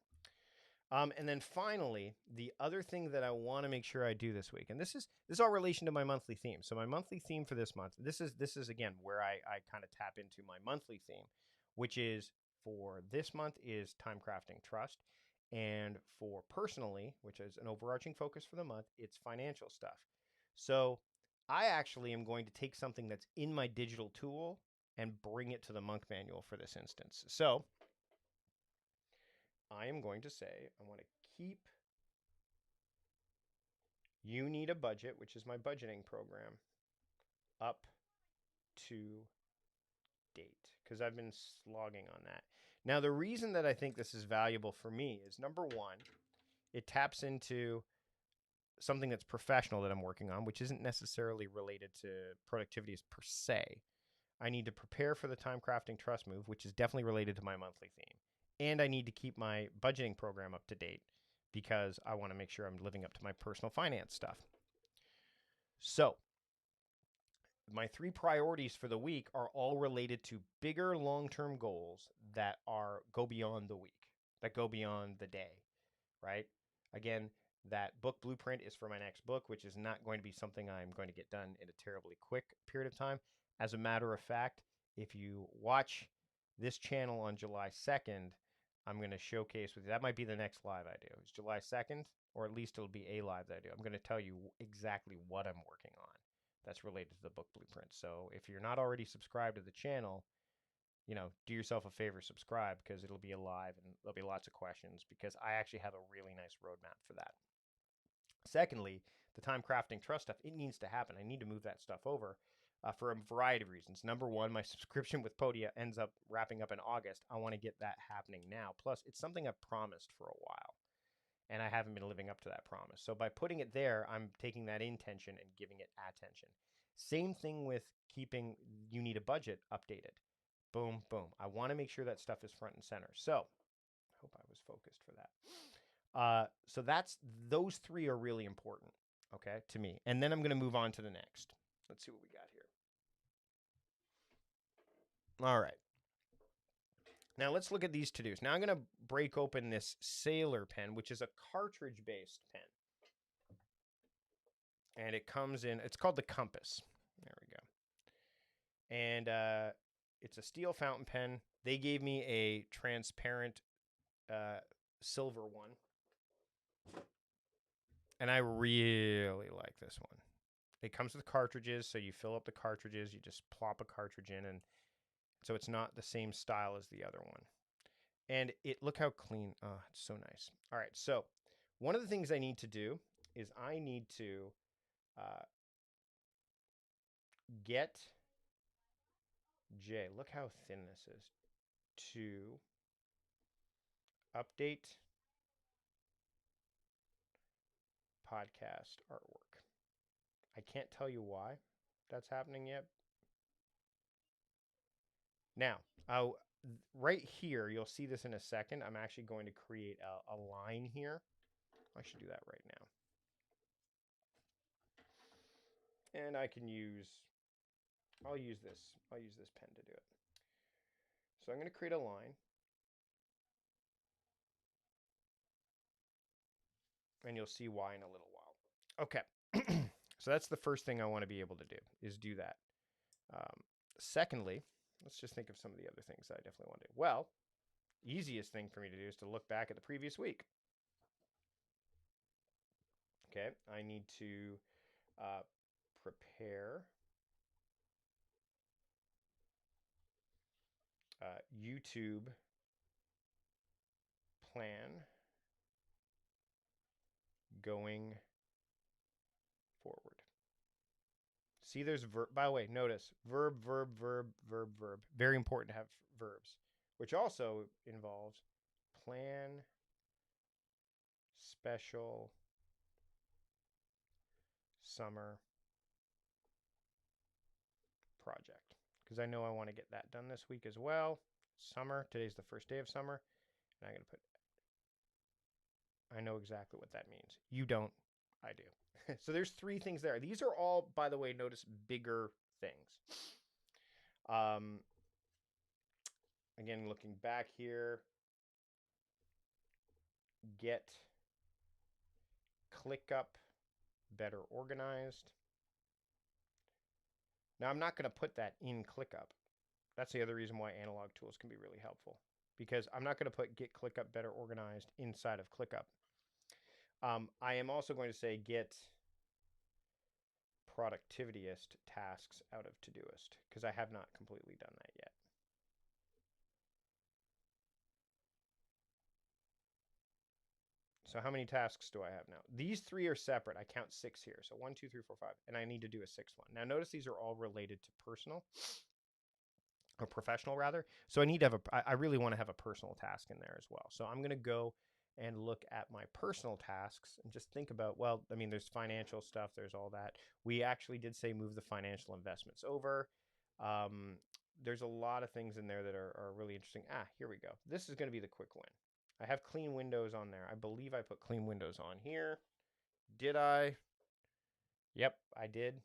And then finally, the other thing that I want to make sure I do this week, and this is all relation to my monthly theme. So my monthly theme for this month, this is again where I kind of tap into my monthly theme, which is, for this month, is Time Crafting Trust, and for personally, which is an overarching focus for the month, it's financial stuff. So I actually am going to take something that's in my digital tool and bring it to the Monk manual for this instance. So I am going to say I want to keep You Need a Budget, which is my budgeting program, up to date, because I've been slogging on that. Now, the reason that I think this is valuable for me is, number one, it taps into something that's professional that I'm working on, which isn't necessarily related to productivity per se. I need to prepare for the Time Crafting Trust move, which is definitely related to my monthly theme. And I need to keep my budgeting program up to date, because I want to make sure I'm living up to my personal finance stuff. So my 3 priorities for the week are all related to bigger long-term goals that go beyond the week. that go beyond the day, right? Again, that book blueprint is for my next book, which is not going to be something I'm going to get done in a terribly quick period of time. As a matter of fact, if you watch this channel on July 2nd, I'm going to showcase with you. That might be the next live I do. It's July 2nd, or at least it'll be a live that I do. I'm going to tell you exactly what I'm working on that's related to the book blueprint. So if you're not already subscribed to the channel, do yourself a favor, subscribe, because it'll be alive and there'll be lots of questions, because I actually have a really nice roadmap for that. Secondly, the time crafting trust stuff, it needs to happen. I need to move that stuff over for a variety of reasons. Number one, my subscription with Podia ends up wrapping up in August. I want to get that happening now. Plus, it's something I've promised for a while, and I haven't been living up to that promise. So by putting it there, I'm taking that intention and giving it attention. Same thing with keeping You Need a Budget updated. Boom, boom. I want to make sure that stuff is front and center. So I hope I was focused for that. So those three are really important, okay, to me. And then I'm going to move on to the next. Let's see what we got here. All right. Now let's look at these to-dos. Now I'm going to break open this Sailor pen, which is a cartridge-based pen. And it comes in, it's called the Compass. There we go. And it's a steel fountain pen. They gave me a transparent silver one. And I really like this one. It comes with cartridges, so you fill up the cartridges, you just plop a cartridge in, and so it's not the same style as the other one. And look how clean. Oh, it's so nice. All right, so one of the things I need to do is I need to get J, look how thin this is, to update podcast artwork. I can't tell you why that's happening yet. Now, right here, you'll see this in a second. I'm actually going to create a line here. I should do that right now. And I'll use this pen to do it. So I'm going to create a line. And you'll see why in a little while. Okay. So that's the first thing I want to be able to do, is do that. Secondly, let's just think of some of the other things that I definitely want to do. Well, easiest thing for me to do is to look back at the previous week. Okay, I need to prepare YouTube plan going forward. See, there's verb. By the way, notice verb, verb, verb, verb, verb. Very important to have verbs, which also involves plan special summer project, because I know I want to get that done this week as well. Summer, today's the first day of summer, and I'm going to put, I know exactly what that means. You don't, I do. So there's three things there. These are all, by the way, notice bigger things. Again, looking back here, get ClickUp better organized. Now, I'm not going to put that in ClickUp. That's the other reason why analog tools can be really helpful, because I'm not going to put get ClickUp better organized inside of ClickUp. I am also going to say get productivityist tasks out of Todoist, because I have not completely done that yet. So how many tasks do I have now? These three are separate. I count 6 here. So 1, 2, 3, 4, 5. And I need to do a 6th one. Now notice these are all related to personal, or professional rather. So I need to have I really want to have a personal task in there as well. So I'm going to go and look at my personal tasks and just think about, well, I mean, there's financial stuff. There's all that. We actually did say move the financial investments over. There's a lot of things in there that are really interesting. Here we go. This is going to be the quick win. I have clean windows on there. I believe I put clean windows on here. Did I? Yep, I did.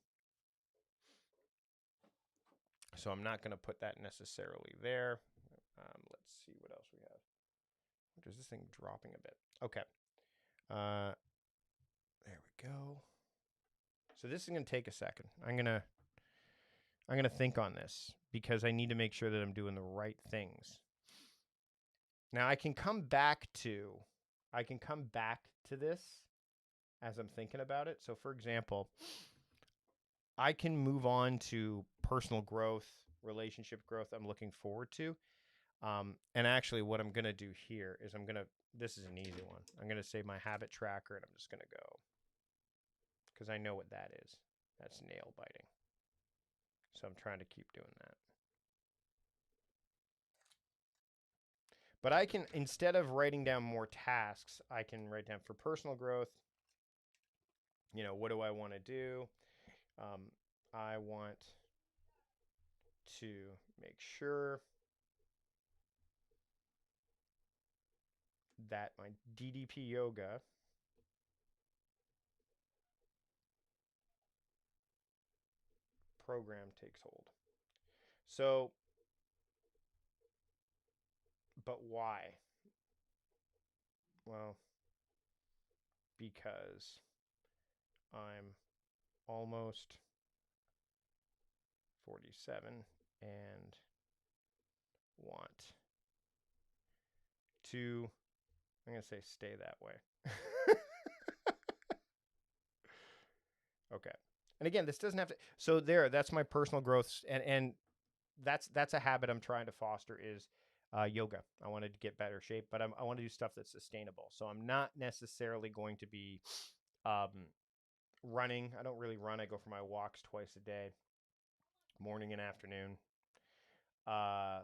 So I'm not going to put that necessarily there. Let's see what else we have. Is this thing dropping a bit? Okay. There we go. So this is going to take a second. I'm going to think on this because I need to make sure that I'm doing the right things. Now I can come back to this as I'm thinking about it. So for example, I can move on to personal growth, relationship growth I'm looking forward to. And actually what I'm going to do here is this is an easy one. I'm going to save my habit tracker and I'm just going to go because I know what that is. That's nail biting. So I'm trying to keep doing that. But I can, instead of writing down more tasks, I can write down for personal growth, what do I want to do? I want to make sure that my DDP yoga program takes hold. So, but why? Well, because I'm almost 47 and want to, I'm going to say stay that way. Okay. And again, this doesn't have to, so that's my personal growth. And that's a habit I'm trying to foster is yoga. I want to get better shape, but I want to do stuff that's sustainable. So I'm not necessarily going to be running. I don't really run. I go for my walks twice a day, morning and afternoon.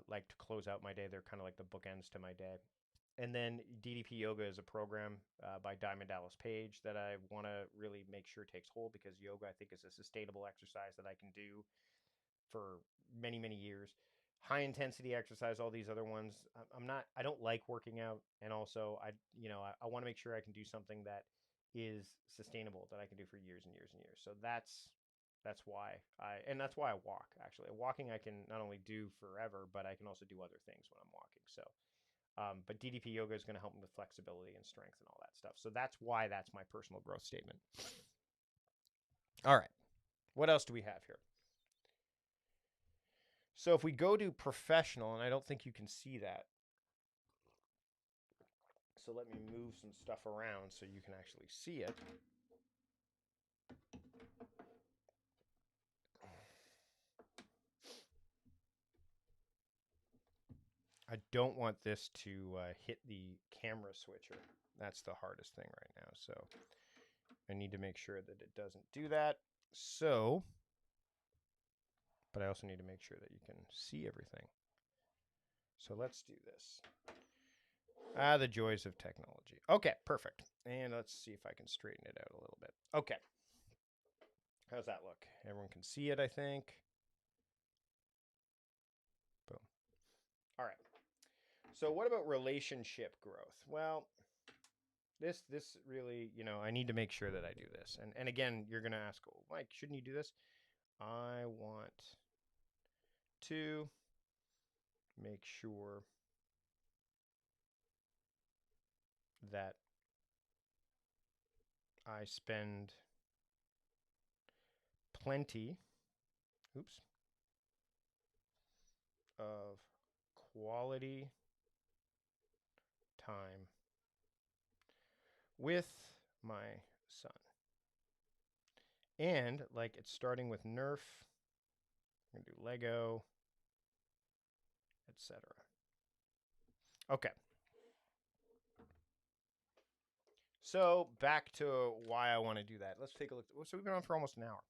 Like to close out my day. They're kind of like the bookends to my day. And then DDP Yoga is a program by Diamond Dallas Page that I want to really make sure takes hold because yoga, I think, is a sustainable exercise that I can do for many, many years. High intensity exercise, all these other ones, I don't like working out. And also I want to make sure I can do something that is sustainable that I can do for years and years and years. So that's why that's why I walk. Actually, walking I can not only do forever, but I can also do other things when I'm walking. So, but DDP yoga is going to help me with flexibility and strength and all that stuff. So that's why that's my personal growth statement. All right, what else do we have here? So if we go to professional, and I don't think you can see that. So let me move some stuff around so you can actually see it. I don't want this to hit the camera switcher. That's the hardest thing right now. So I need to make sure that it doesn't do that. So, but I also need to make sure that you can see everything. So let's do this. The joys of technology. Okay, perfect. And let's see if I can straighten it out a little bit. Okay. How's that look? Everyone can see it, I think. Boom. All right. So what about relationship growth? Well, this really, I need to make sure that I do this. And again, you're going to ask, oh, Mike, shouldn't you do this? I want to make sure that I spend plenty, of quality time with my son. And like it's starting with Nerf, I'm going to do Lego, etc. Okay. So back to why I want to do that. Let's take a look. So we've been on for almost an hour.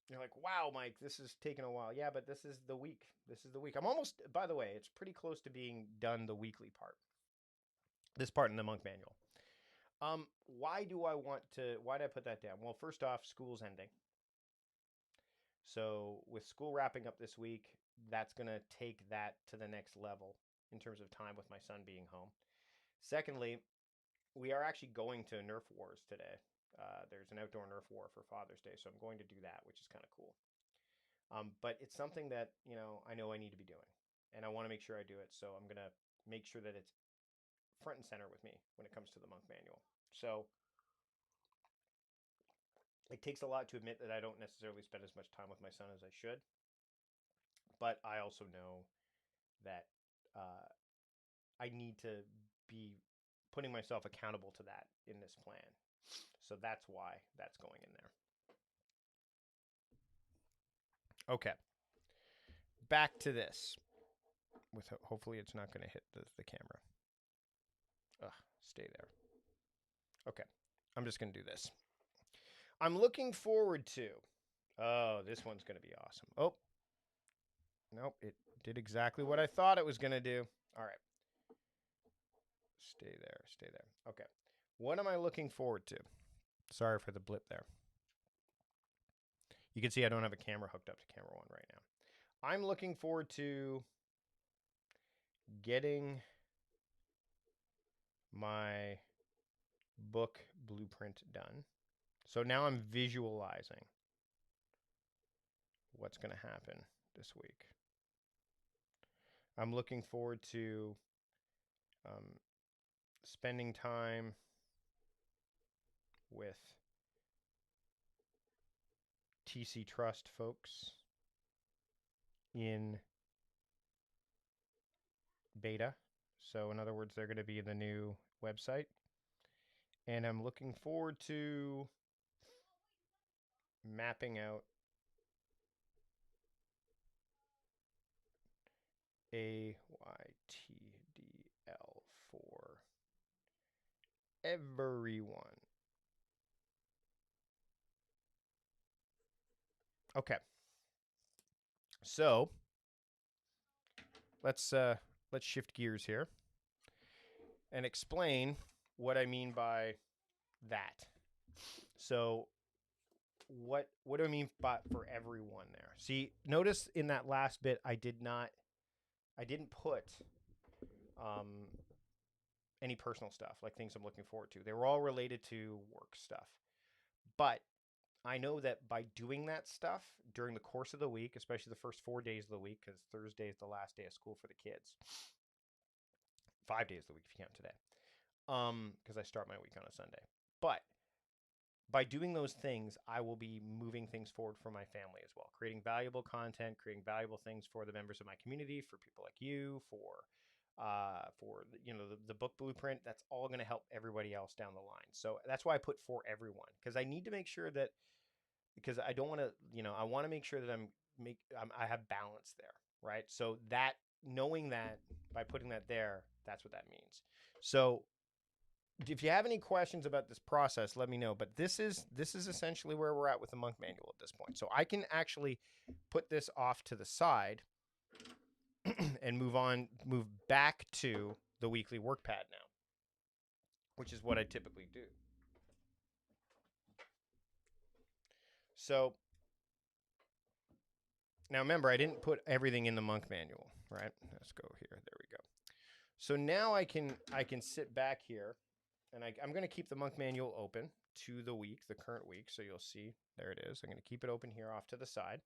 You're like, wow, Mike, this is taking a while. Yeah, but this is the week. This is the week. I'm almost, by the way, it's pretty close to being done the weekly part. This part in the Monk Manual. Why did I put that down? Well, first off, school's ending. So with school wrapping up this week, that's going to take that to the next level in terms of time with my son being home. Secondly, we are actually going to Nerf Wars today. There's an outdoor Nerf War for Father's Day, so I'm going to do that, which is kind of cool. But it's something that, I know I need to be doing, and I want to make sure I do it. So I'm going to make sure that it's front and center with me when it comes to the Monk manual. So it takes a lot to admit that I don't necessarily spend as much time with my son as I should. But I also know that I need to be putting myself accountable to that in this plan. So that's why that's going in there. Okay. Back to this. With hopefully it's not going to hit the camera. Ugh, stay there. Okay. I'm just going to do this. I'm looking forward to. Oh, this one's going to be awesome. Oh. Nope, it did exactly what I thought it was going to do. All right. Stay there. Stay there. Okay. What am I looking forward to? Sorry for the blip there. You can see I don't have a camera hooked up to camera 1 right now. I'm looking forward to getting my book blueprint done. So now I'm visualizing what's going to happen this week. I'm looking forward to spending time with TC Trust folks in beta. So in other words, they're going to be in the new website. And I'm looking forward to mapping out AYTDL for everyone. Okay. So let's shift gears here and explain what I mean by that. So what do I mean by for everyone there? See, notice in that last bit I didn't put any personal stuff, like things I'm looking forward to. They were all related to work stuff. But I know that by doing that stuff during the course of the week, especially the first 4 days of the week, because Thursday is the last day of school for the kids. 5 days of the week if you count today. Because I start my week on a Sunday. But by doing those things, I will be moving things forward for my family as well. Creating valuable content, creating valuable things for the members of my community, for people like you, for the book blueprint. That's all going to help everybody else down the line. So that's why I put for everyone, because I need to make sure that, because I don't want to, I want to make sure that I have balance there, right? So that, knowing that by putting that there, that's what that means. So if you have any questions about this process, let me know. But this is essentially where we're at with the Monk manual at this point. So I can actually put this off to the side and move back to the weekly work pad now, which is what I typically do. So now remember, I didn't put everything in the Monk manual, right? Let's go here. There we go. So now I can sit back here, and I'm going to keep the Monk manual open to the week, the current week. So you'll see, there it is. I'm going to keep it open here off to the side.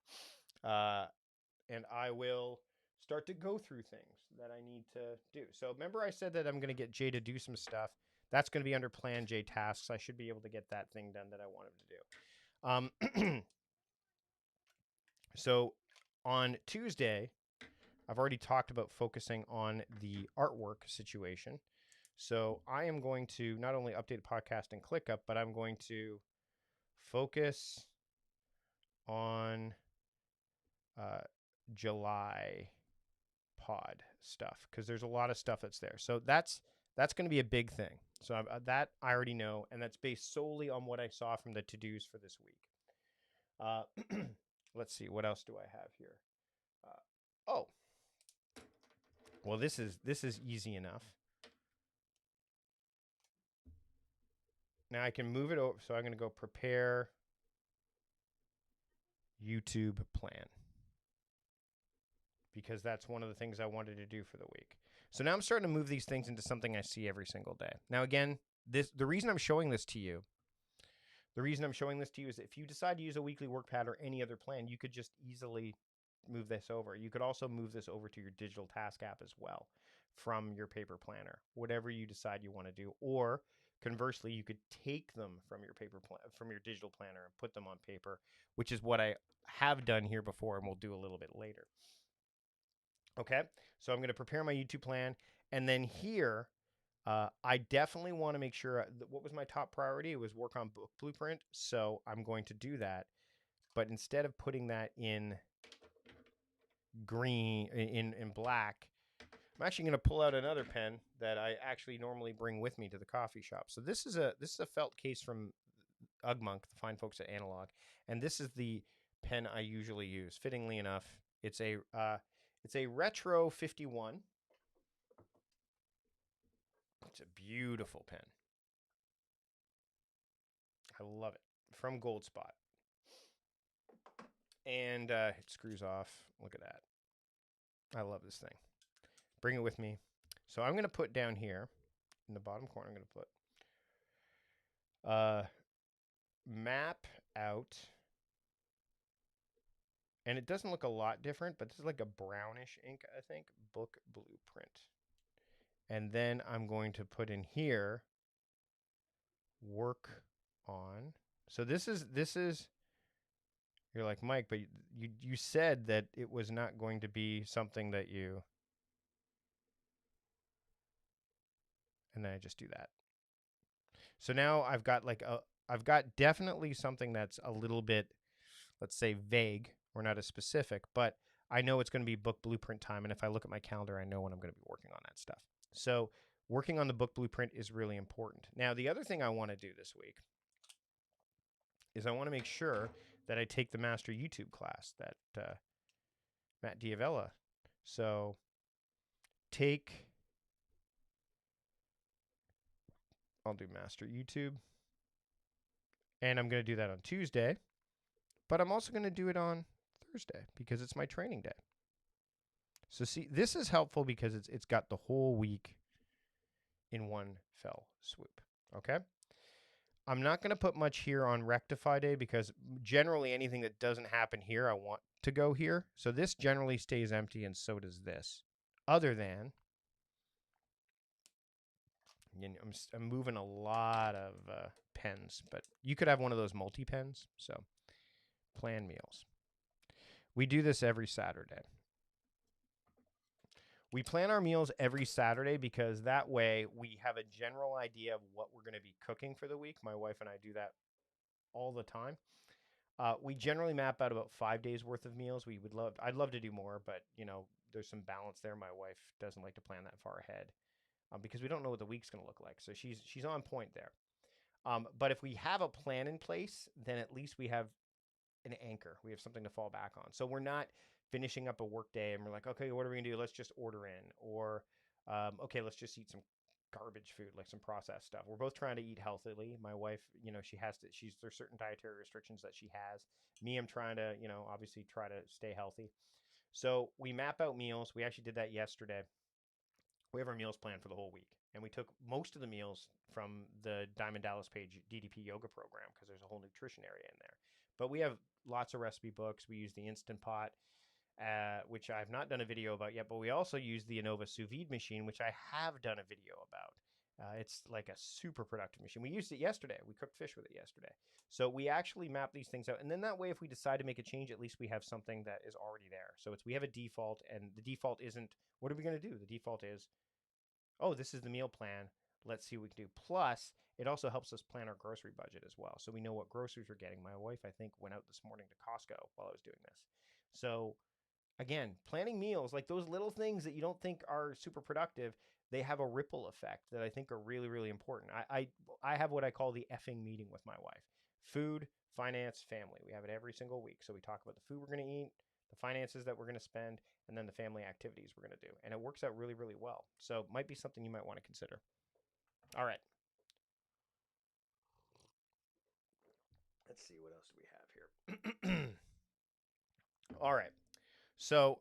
And I will start to go through things that I need to do. So remember I said that I'm going to get Jay to do some stuff. That's going to be under Plan J tasks. I should be able to get that thing done that I want him to do. So on Tuesday, I've already talked about focusing on the artwork situation. So I am going to not only update podcast and ClickUp, but I'm going to focus on July pod stuff, because there's a lot of stuff that's there. So that's going to be a big thing. So that I already know, and that's based solely on what I saw from the to-dos for this week. Let's see, what else do I have here? Oh, well, this is easy enough. Now I can move it over. So I'm going to go prepare YouTube plan, because that's one of the things I wanted to do for the week. So now I'm starting to move these things into something I see every single day. Now, again, the reason I'm showing this to you is if you decide to use a weekly work pad or any other plan, you could just easily move this over. You could also move this over to your digital task app as well from your paper planner, whatever you decide you want to do. Or conversely, you could take them from your from your digital planner and put them on paper, which is what I have done here before and we'll do a little bit later. Okay, so I'm going to prepare my YouTube plan, and then here I definitely want to make sure what was my top priority. It was work on book blueprint, so I'm going to do that. But instead of putting that in green, in black, I'm actually going to pull out another pen that I actually normally bring with me to the coffee shop. So this is a felt case from Ugmonk, the fine folks at Analog, and this is the pen I usually use. Fittingly enough, it's a Retro 51. It's a beautiful pen. I love it. From Gold Spot. And it screws off. Look at that. I love this thing. Bring it with me. So I'm going to put down here in the bottom corner, I'm going to put map out. And it doesn't look a lot different, but this is like a brownish ink, I think. Book blueprint. And then I'm going to put in here work on. So this is you're like, Mike, but you said that it was not going to be something that you, and then I just do that. So now I've got definitely something that's a little bit, let's say, vague or not as specific, but I know it's going to be book blueprint time. And if I look at my calendar, I know when I'm going to be working on that stuff. So working on the book blueprint is really important. Now, the other thing I want to do this week is I want to make sure that I take the master YouTube class that Matt Diavella. So I'll do master YouTube. And I'm going to do that on Tuesday. But I'm also going to do it on Thursday because it's my training day. So see, this is helpful because it's got the whole week in one fell swoop. Okay? I'm not going to put much here on rectify day because generally anything that doesn't happen here, I want to go here. So this generally stays empty and so does this. Other than, you know, I'm moving a lot of pens, but you could have one of those multi-pens. So plan meals. We do this every Saturday. We plan our meals every Saturday because that way we have a general idea of what we're going to be cooking for the week. My wife and I do that all the time. We generally map out about 5 days worth of meals. I'd love to do more, but you know, there's some balance there. My wife doesn't like to plan that far ahead because we don't know what the week's going to look like. So she's on point there. But if we have a plan in place, then at least we have an anchor. We have something to fall back on. So we're not finishing up a work day and we're like, okay, what are we gonna do? Let's just order in, or okay, let's just eat some garbage food, like some processed stuff. We're both trying to eat healthily. My wife, you know, there's certain dietary restrictions that she has. Me, I'm trying to, you know, obviously try to stay healthy. So we map out meals. We actually did that yesterday. We have our meals planned for the whole week. And we took most of the meals from the Diamond Dallas Page DDP yoga program because there's a whole nutrition area in there. But we have lots of recipe books. We use the Instant Pot, which I've not done a video about yet, but we also use the Innova sous vide machine, which I have done a video about. It's like a super productive machine. We used it yesterday. We cooked fish with it yesterday. So we actually map these things out. And then that way, if we decide to make a change, at least we have something that is already there. So we have a default, and the default isn't, what are we going to do? The default is, oh, this is the meal plan. Let's see what we can do. Plus, it also helps us plan our grocery budget as well. So we know what groceries we're getting. My wife, I think, went out this morning to Costco while I was doing this. So again, planning meals, like those little things that you don't think are super productive, they have a ripple effect that I think are really, really important. I have what I call the effing meeting with my wife. Food, finance, family. We have it every single week. So we talk about the food we're going to eat, the finances that we're going to spend, and then the family activities we're going to do. And it works out really, really well. So it might be something you might want to consider. All right. Let's see, what else do we have here? All right. So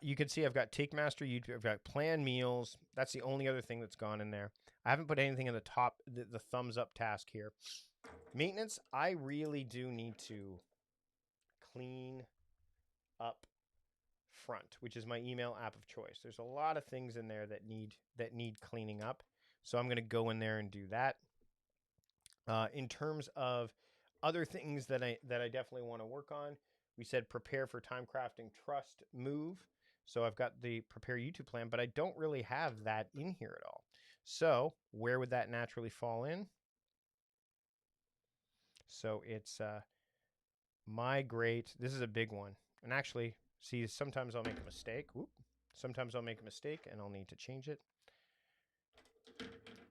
you can see I've got Take Master YouTube. I've got Plan Meals. That's the only other thing that's gone in there. I haven't put anything in the top, the thumbs up task here. Maintenance, I really do need to clean up front, which is my email app of choice. There's a lot of things in there that need cleaning up. So I'm going to go in there and do that. In terms of other things that I definitely want to work on, we said prepare for time crafting, trust, move. So I've got the prepare YouTube plan, but I don't really have that in here at all. So where would that naturally fall in? So it's migrate. This is a big one. And actually, see, sometimes I'll make a mistake. Whoop. Sometimes I'll make a mistake and I'll need to change it.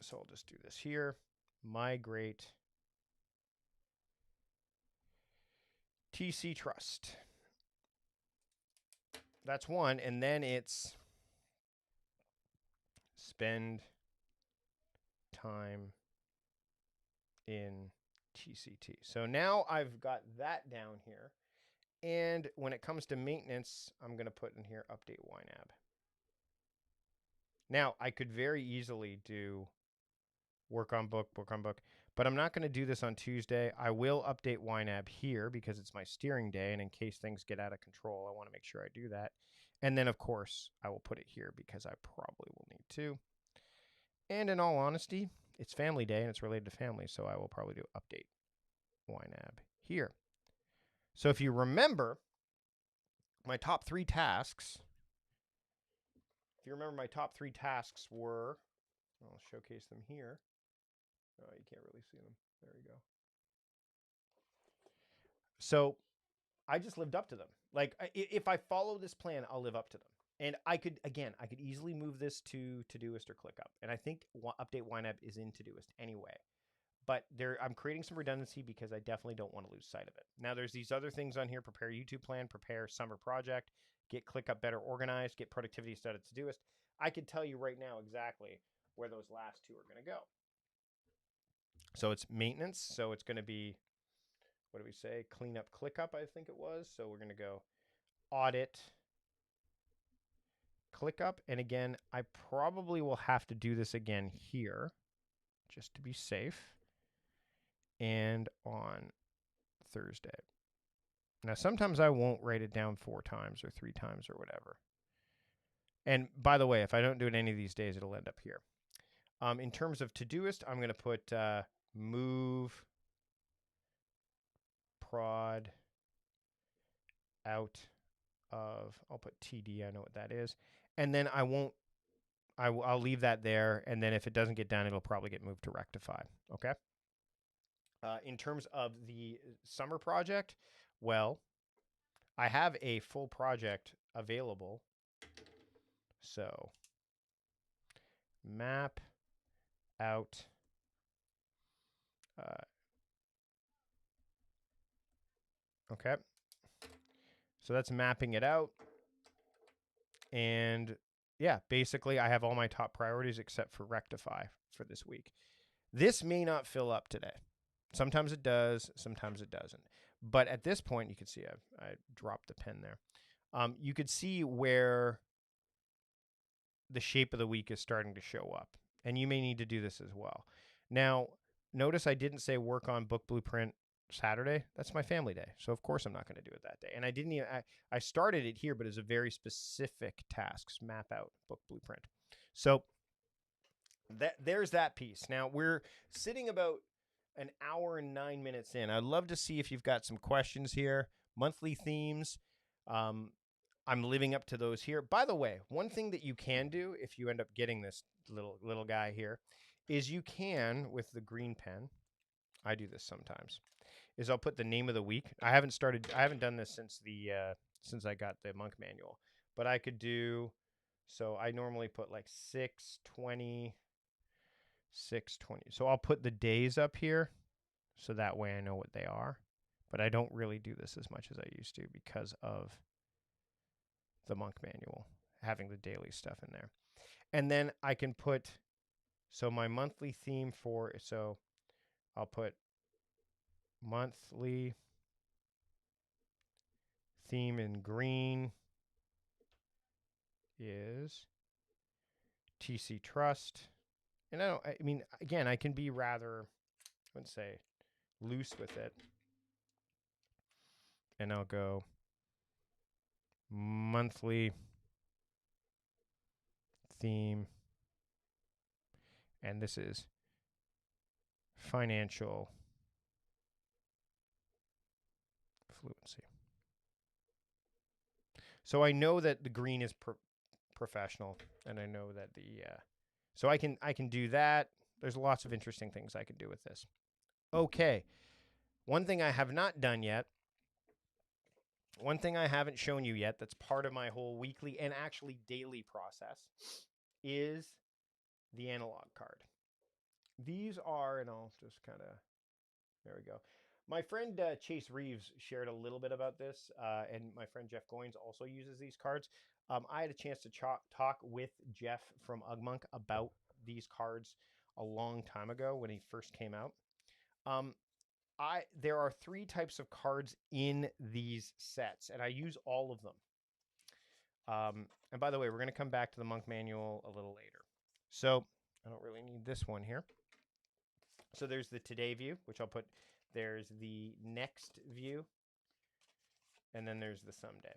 So I'll just do this here. Migrate TC Trust. That's one. And then it's spend time in TCT. So now I've got that down here. And when it comes to maintenance, I'm going to put in here update YNAB. Now, I could very easily do work on book, but I'm not going to do this on Tuesday. I will update YNAB here because it's my steering day, and in case things get out of control, I want to make sure I do that. And then, of course, I will put it here because I probably will need to. And in all honesty, it's family day, and it's related to family, so I will probably do update YNAB here. So if you remember, my top 3 tasks, were, I'll showcase them here. Oh, you can't really see them. There we go. So I just lived up to them. Like, if I follow this plan, I'll live up to them. And I could easily move this to Todoist or ClickUp. And I think update YNAB is in Todoist anyway. But I'm creating some redundancy because I definitely don't want to lose sight of it. Now, there's these other things on here: prepare YouTube plan, prepare summer project, get ClickUp better organized, get productivity started to Todoist. I could tell you right now exactly where those last 2 are going to go. So it's maintenance. So it's going to be, what do we say? Clean up ClickUp, I think it was. So we're going to go audit ClickUp. And again, I probably will have to do this again here just to be safe. And on Thursday. Now, sometimes I won't write it down 4 times or 3 times or whatever. And by the way, if I don't do it any of these days, it'll end up here. In terms of Todoist, I'm going to put move prod out of, I'll put TD, I know what that is. And then I'll leave that there. And then if it doesn't get done, it'll probably get moved to rectify. Okay. In terms of the summer project, well, I have a full project available. So map out okay. So that's mapping it out. And yeah, basically I have all my top priorities except for rectify for this week. This may not fill up today. Sometimes it does, sometimes it doesn't. But at this point, you can see I dropped the pen there. You could see where the shape of the week is starting to show up. And you may need to do this as well. Now, notice I didn't say work on book blueprint Saturday. That's my family day. So of course I'm not going to do it that day. And I didn't even, I started it here, but it's a very specific tasks, map out book blueprint. So there's that piece. Now we're sitting about an hour and 9 minutes in. I'd love to see if you've got some questions here. Monthly themes. I'm living up to those here. By the way, one thing that you can do if you end up getting this little guy here is you can, with the green pen, I do this sometimes, is I'll put the name of the week. I haven't done this since I got the Monk manual, but I could do, so I normally put like 6/20. So I'll put the days up here so that way I know what they are, but I don't really do this as much as I used to because of the Monk manual, having the daily stuff in there. And then I can put, so my monthly theme so I'll put monthly theme in green is TC Trust. And I mean, again, I can be rather, I wouldn't say loose with it. And I'll go monthly theme, and this is financial fluency. So I know that the green is professional, and I know that the so I can do that. There's lots of interesting things I can do with this. Okay, one thing I have not done yet, one thing I haven't shown you yet, that's part of my whole weekly and actually daily process, is the analog card. These are, and I'll just kind of, there we go. My friend Chase Reeves shared a little bit about this, and my friend Jeff Goins also uses these cards. I had a chance to talk with Jeff from Ugmonk about these cards a long time ago when he first came out. There are 3 types of cards in these sets, and I use all of them. And by the way, we're going to come back to the Monk manual a little later. So I don't really need this one here. So there's the today view, which I'll put. There's the next view, and then there's the someday.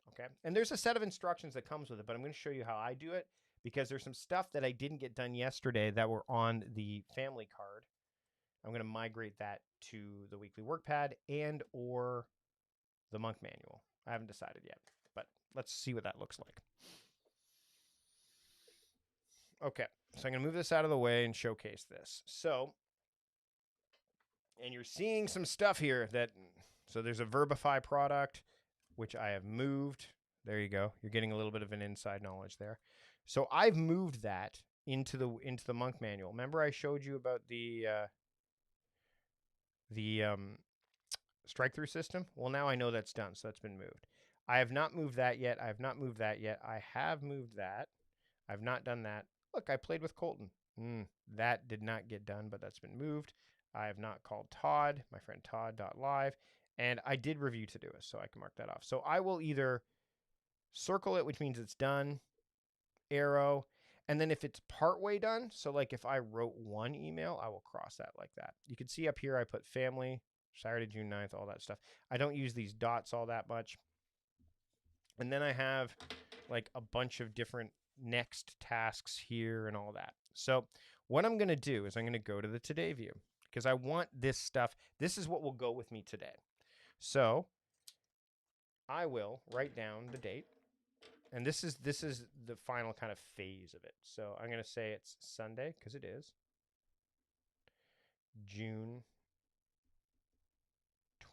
Okay, and there's a set of instructions that comes with it, but I'm going to show you how I do it because there's some stuff that I didn't get done yesterday that were on the family card. I'm going to migrate that to the weekly work pad and or the Monk manual. I haven't decided yet, but let's see what that looks like. Okay, so I'm going to move this out of the way and showcase this. So, and you're seeing some stuff here that, so there's a Verbify product, which I have moved. There you go. You're getting a little bit of an inside knowledge there. So I've moved that into the Monk manual. Remember I showed you about the strike-through system? Well, now I know that's done, so that's been moved. I have not moved that yet. I have not moved that yet. I have moved that. I've not done that. Look, I played with Colton. That did not get done, but that's been moved. I have not called Todd, my friend Todd.live, and I did review Todoist, so I can mark that off. So I will either circle it, which means it's done, arrow, and then if it's partway done, so like if I wrote one email, I will cross that like that. You can see up here I put family, Saturday, June 9th, all that stuff. I don't use these dots all that much. And then I have like a bunch of different next tasks here and all that. So what I'm going to do is I'm going to go to the today view because I want this stuff. This is what will go with me today. So I will write down the date. And this is the final kind of phase of it. So I'm going to say it's Sunday because it is June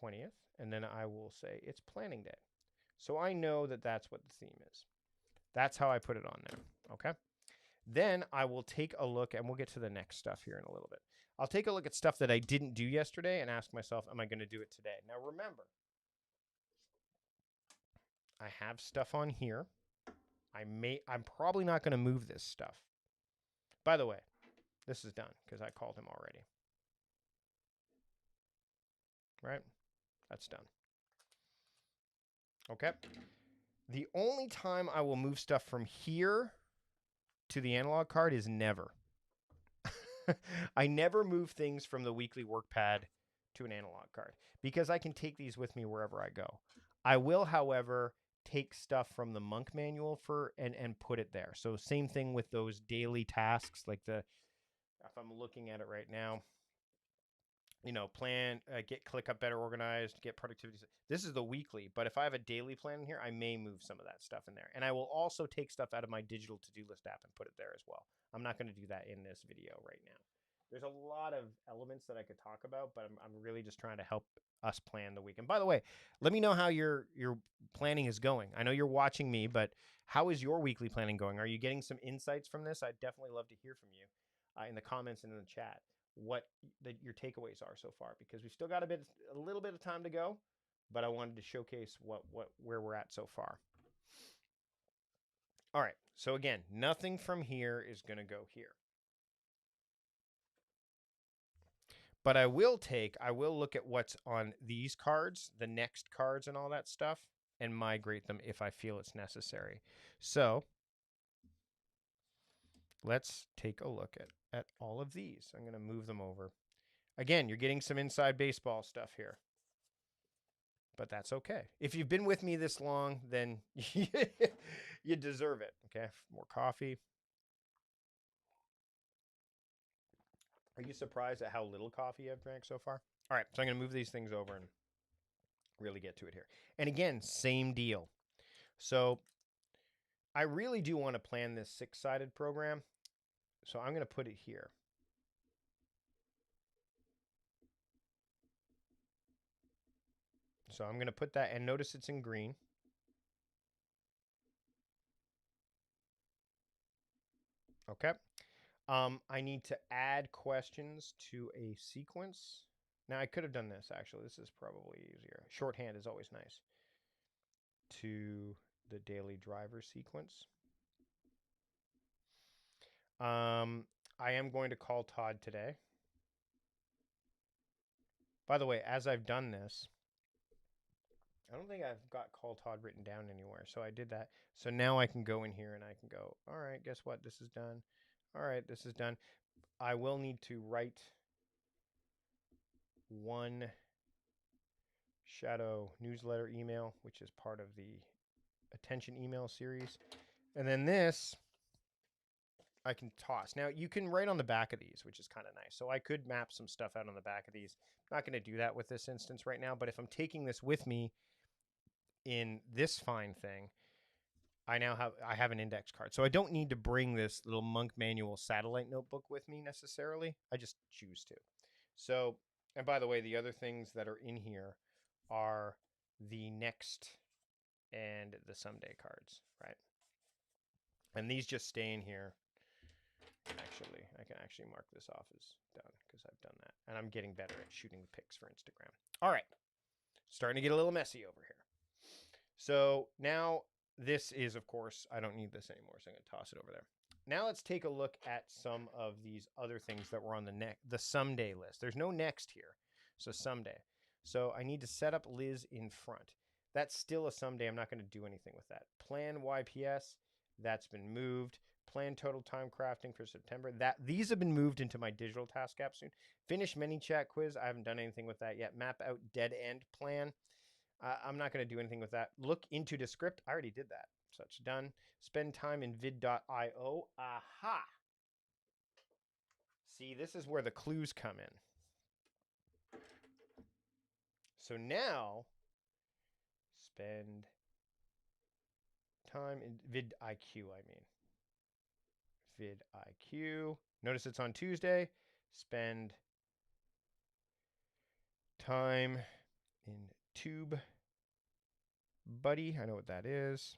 20th. And then I will say it's planning day. So I know that that's what the theme is. That's how I put it on there. Okay. Then I will take a look, and we'll get to the next stuff here in a little bit. I'll take a look at stuff that I didn't do yesterday and ask myself, am I going to do it today? Now remember, I have stuff on here. I'm probably not going to move this stuff. By the way, this is done because I called him already. Right? That's done. Okay. The only time I will move stuff from here to the analog card is never. I never move things from the weekly work pad to an analog card because I can take these with me wherever I go. I will, however, take stuff from the Monk manual and put it there. So same thing with those daily tasks, like if I'm looking at it right now, plan, get ClickUp better organized, get productivity. This is the weekly, but if I have a daily plan in here, I may move some of that stuff in there. And I will also take stuff out of my digital to-do list app and put it there as well. I'm not going to do that in this video right now. There's a lot of elements that I could talk about, but I'm really just trying to help us plan the week. And by the way, let me know how your planning is going. I know you're watching me, but how is your weekly planning going? Are you getting some insights from this? I'd definitely love to hear from you in the comments and in the chat what your takeaways are so far, because we've still got a little bit of time to go, but I wanted to showcase where we're at so far. All right. So again, nothing from here is going to go here. But I will look at what's on these cards, the next cards and all that stuff, and migrate them if I feel it's necessary. So let's take a look at all of these. I'm going to move them over. Again, you're getting some inside baseball stuff here. but that's okay. If you've been with me this long, then you deserve it. Okay, more coffee. Are you surprised at how little coffee I've drank so far? All right, so I'm going to move these things over and really get to it here. And again, same deal. So I really do want to plan this 6-sided program. So I'm going to put it here. So I'm going to put that, and notice it's in green. Okay. I need to add questions to a sequence. Now, I could have done this, actually. This is probably easier. Shorthand is always nice. To the daily driver sequence. I am going to call Todd today. By the way, as I've done this, I don't think I've got call Todd written down anywhere. So I did that. So now I can go in here and I can go, all right, guess what? This is done. All right, this is done. I will need to write one shadow newsletter email, which is part of the attention email series. And then this I can toss. Now you can write on the back of these, which is kind of nice. So I could map some stuff out on the back of these. I'm not going to do that with this instance right now, but if I'm taking this with me in this fine thing, I have an index card. So I don't need to bring this little Monk manual satellite notebook with me necessarily. I just choose to. So, and by the way, the other things that are in here are the next and the someday cards, right? And these just stay in here. Actually, I can actually mark this off as done because I've done that. And I'm getting better at shooting the pics for Instagram. All right. Starting to get a little messy over here. So now this is, of course, I don't need this anymore, so I'm going to toss it over there. Now let's take a look at some of these other things that were on the someday list. There's no next here, so someday. So I need to set up Liz in front. That's still a someday. I'm not going to do anything with that. Plan YPS, that's been moved. Plan total time crafting for September. These have been moved into my digital task app soon. Finish ManyChat quiz. I haven't done anything with that yet. Map out dead end plan. I'm not going to do anything with that. Look into the script. I already did that. So it's done. Spend time in vid.io. Aha. See, this is where the clues come in. So now, spend time in vidIQ, I mean. vidIQ. Notice it's on Tuesday. Spend time in Tube Buddy. I know what that is.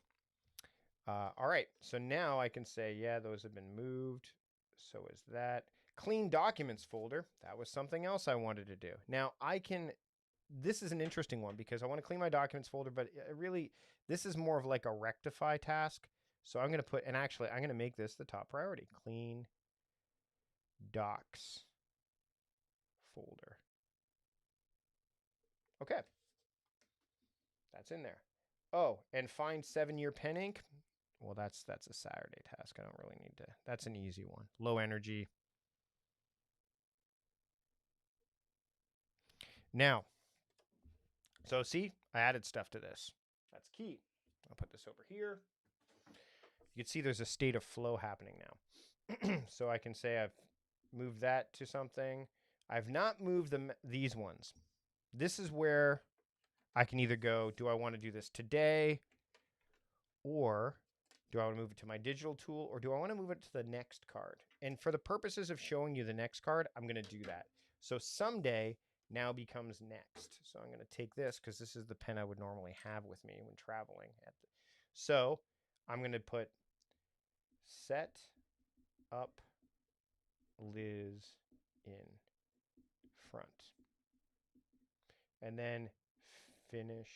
All right, so now I can say, yeah, those have been moved. So is that. Clean documents folder. That was something else I wanted to do. Now I can, this is an interesting one because I want to clean my documents folder, but really, this is more of like a rectify task. So I'm going to put, and actually I'm going to make this the top priority. Clean docs folder. Okay. That's in there. Oh, and find 7-year pen ink. Well, that's a Saturday task. I don't really need to. That's an easy one. Low energy. Now, so see, I added stuff to this. That's key. I'll put this over here. You can see there's a state of flow happening now. So I can say I've moved that to something. I've not moved these ones. This is where I can either go, do I want to do this today? Or do I want to move it to my digital tool? Or do I want to move it to the next card? And for the purposes of showing you the next card, I'm going to do that. So someday now becomes next. So I'm going to take this because this is the pen I would normally have with me when traveling. So I'm going to put set up Liz in front. And then finish.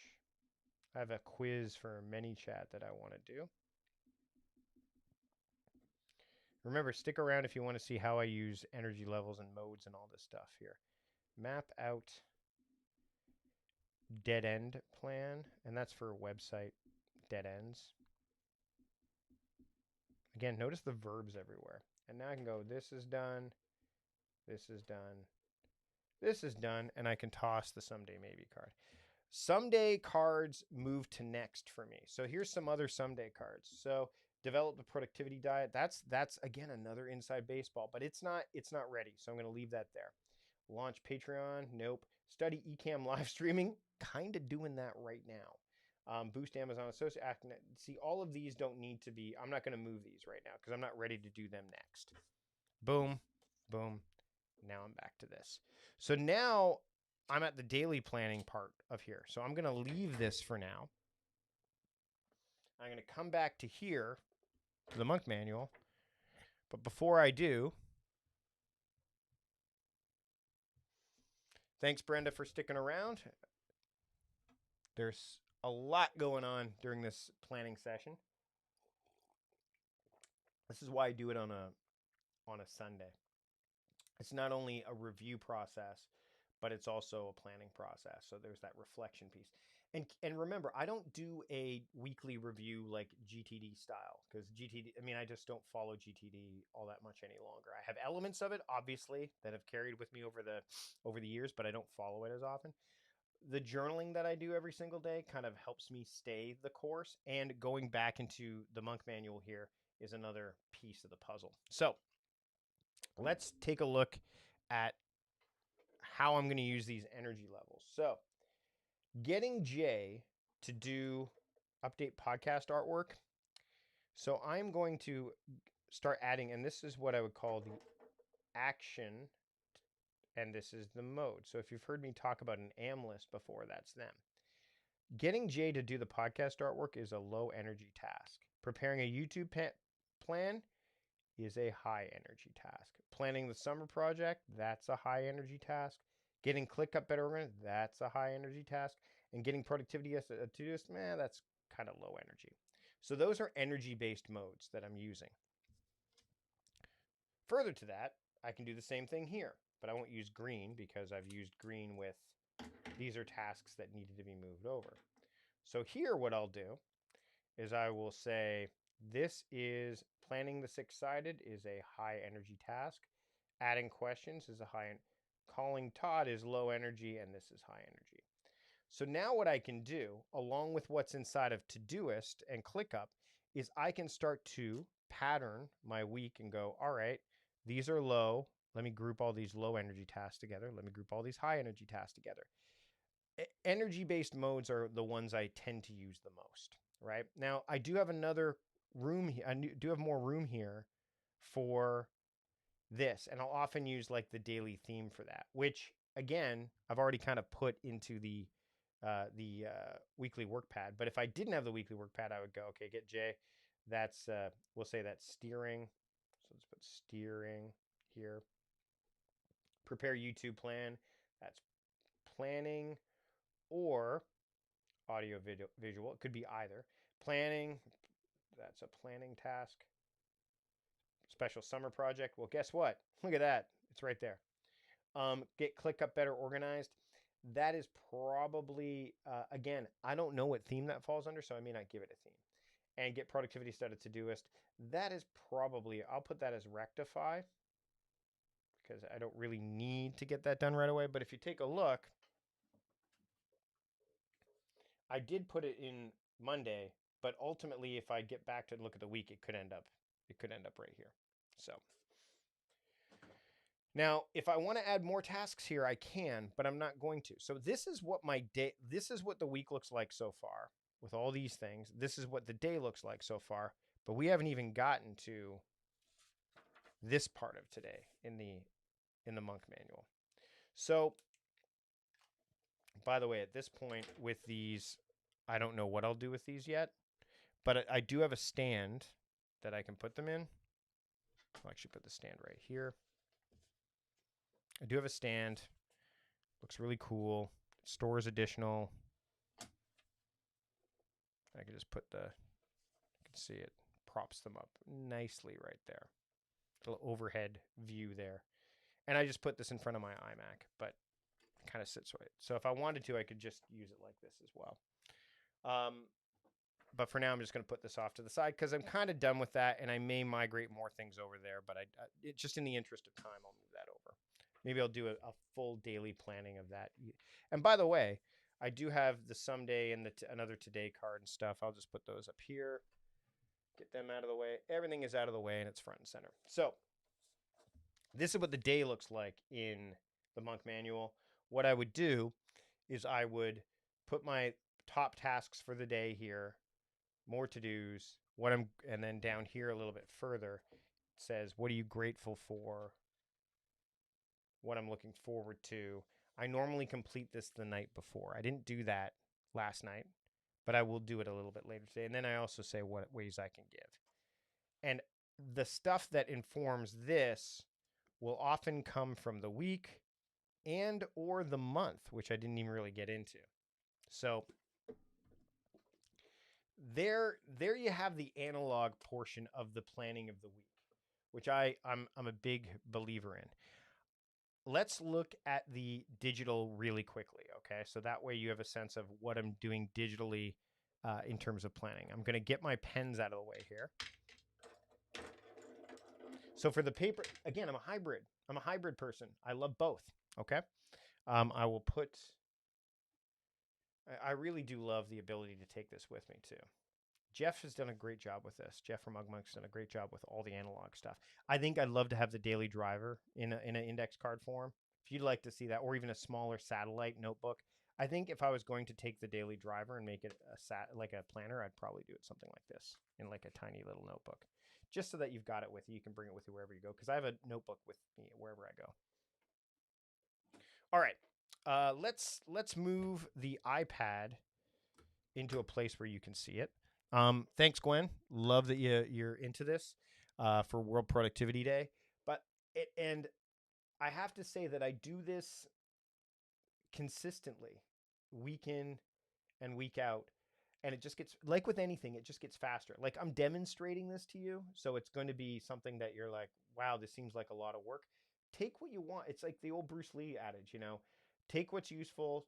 I have a quiz for ManyChat that I want to do. Remember, stick around if you want to see how I use energy levels and modes and all this stuff here. Map out dead end plan, and that's for website dead ends. Again, notice the verbs everywhere. And now I can go, this is done, this is done, this is done, and I can toss the someday maybe card. Someday cards move to next for me. So here's some other someday cards. So develop the productivity diet. That's again another inside baseball, but it's not ready. So I'm going to leave that there. Launch Patreon. Nope. Study Ecamm live streaming. Kind of doing that right now. Boost Amazon Associate. See, all of these don't need to be. I'm not going to move these right now because I'm not ready to do them next. Boom, boom. Now I'm back to this. So now I'm at the daily planning part of here. So I'm going to leave this for now. I'm going to come back to here, to the Monk manual. But before I do, thanks, Brenda, for sticking around. There's a lot going on during this planning session. This is why I do it on a Sunday. It's not only a review process, but it's also a planning process. So there's that reflection piece. And remember, I don't do a weekly review like GTD style because GTD, I mean, I just don't follow GTD all that much any longer. I have elements of it, obviously, that have carried with me over the years, but I don't follow it as often. The journaling that I do every single day kind of helps me stay the course. And going back into the Monk manual here is another piece of the puzzle. So let's take a look at how I'm going to use these energy levels. So getting Jay to do update podcast artwork. So I'm going to start adding, and this is what I would call the action, and this is the mode. So if you've heard me talk about an AM list before, that's them. Getting Jay to do the podcast artwork is a low energy task. Preparing a YouTube plan is a high energy task. Planning the summer project, that's a high energy task. Getting ClickUp better organized, that's a high energy task. And getting productivity as a to-do, that's kind of low energy. So those are energy-based modes that I'm using. Further to that, I can do the same thing here, but I won't use green because I've used green with, these are tasks that needed to be moved over. So here what I'll do is I will say, this is planning the six-sided is a high energy task. Adding questions is a high, calling Todd is low energy, and this is high energy. So now what I can do, along with what's inside of Todoist and ClickUp, is I can start to pattern my week and go, all right, these are low. Let me group all these low energy tasks together. Let me group all these high energy tasks together. Energy-based modes are the ones I tend to use the most, right? Now, I do have another room. I do have more room here for this, and I'll often use like the daily theme for that, which again, I've already kind of put into the weekly work pad. But if I didn't have the weekly work pad, I would go, okay, get Jay. That's we'll say that's steering. So let's put steering here. Prepare YouTube plan. That's planning or audio visual. It could be either. Planning. That's a planning task. Special summer project. Well, guess what? Look at that. It's right there. Get ClickUp better organized. That is probably, again, I don't know what theme that falls under, so I may not give it a theme. And get productivity started Todoist. That is probably, I'll put that as rectify because I don't really need to get that done right away. But if you take a look, I did put it in Monday, but ultimately, if I get back to look at the week, it could end up right here. So now, if I want to add more tasks here, I can, but I'm not going to. So this is what this is what the week looks like so far with all these things. This is what the day looks like so far, but we haven't even gotten to this part of today in the Monk manual. So, by the way, at this point with these, I don't know what I'll do with these yet, but I do have a stand that I can put them in. I'll actually put the stand right here. I do have a stand. Looks really cool. It stores additional. I can just put you can see it props them up nicely right there. A little overhead view there. And I just put this in front of my iMac, but it kind of sits right. So if I wanted to, I could just use it like this as well. But for now, I'm just going to put this off to the side because I'm kind of done with that, and I may migrate more things over there. But just in the interest of time, I'll move that over. Maybe I'll do a full daily planning of that. And by the way, I do have the someday and another today card and stuff. I'll just put those up here. Get them out of the way. Everything is out of the way and it's front and center. So this is what the day looks like in the Monk manual. What I would do is I would put my top tasks for the day here, more to-dos, and then down here a little bit further it says, what are you grateful for? What I'm looking forward to. I normally complete this the night before. I didn't do that last night, but I will do it a little bit later today. And then I also say what ways I can give. And the stuff that informs this will often come from the week and or the month, which I didn't even really get into. So there you have the analog portion of the planning of the week, which I'm a big believer in. Let's look at the digital really quickly, okay? So that way you have a sense of what I'm doing digitally in terms of planning. I'm going to get my pens out of the way here. So for the paper, again, I'm a hybrid. I'm a hybrid person. I love both, okay? I will put, I really do love the ability to take this with me too. Jeff has done a great job with this. Jeff from Ugmonk has done a great job with all the analog stuff. I think I'd love to have the daily driver in an index card form. If you'd like to see that, or even a smaller satellite notebook. I think if I was going to take the daily driver and make it like a planner, I'd probably do it something like this in like a tiny little notebook, just so that you've got it with you. You can bring it with you wherever you go, because I have a notebook with me wherever I go. All right, let's move the iPad into a place where you can see it. Thanks, Gwen. Love that you're into this for World Productivity Day. And I have to say that I do this consistently, week in and week out, and it just gets, like with anything, it just gets faster. Like I'm demonstrating this to you, so it's going to be something that you're like, wow, this seems like a lot of work. Take what you want. It's like the old Bruce Lee adage, take what's useful,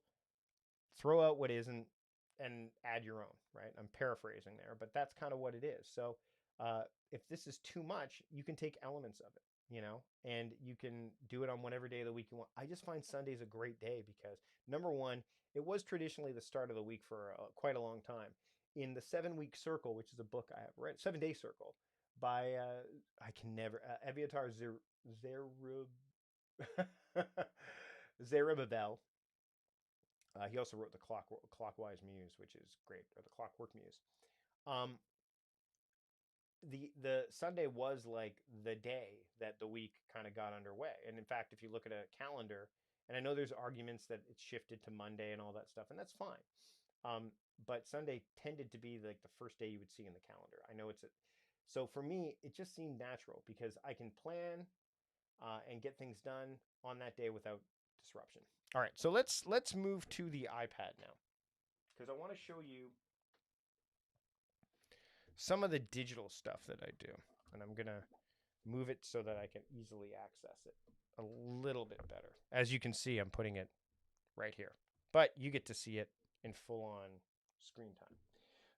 throw out what isn't, and add your own, right? I'm paraphrasing there, but that's kind of what it is. So if this is too much, you can take elements of it, and you can do it on whatever day of the week you want. I just find Sunday's a great day because, number one, it was traditionally the start of the week for quite a long time. In the 7-Week Circle, which is a book I have read, 7-Day Circle by, I can never, Eviatar Zerubbabel. He also wrote the Clockwise Muse, which is great, or the Clockwork Muse. Um, the Sunday was like the day that the week kind of got underway. And in fact, if you look at a calendar, and I know there's arguments that it's shifted to Monday and all that stuff, and that's fine. But Sunday tended to be like the first day you would see in the calendar. I know so for me, it just seemed natural because I can plan and get things done on that day without disruption. All right, so let's move to the iPad now, because I want to show you some of the digital stuff that I do, and I'm gonna move it so that I can easily access it a little bit better. As you can see, I'm putting it right here, but you get to see it in full-on screen time.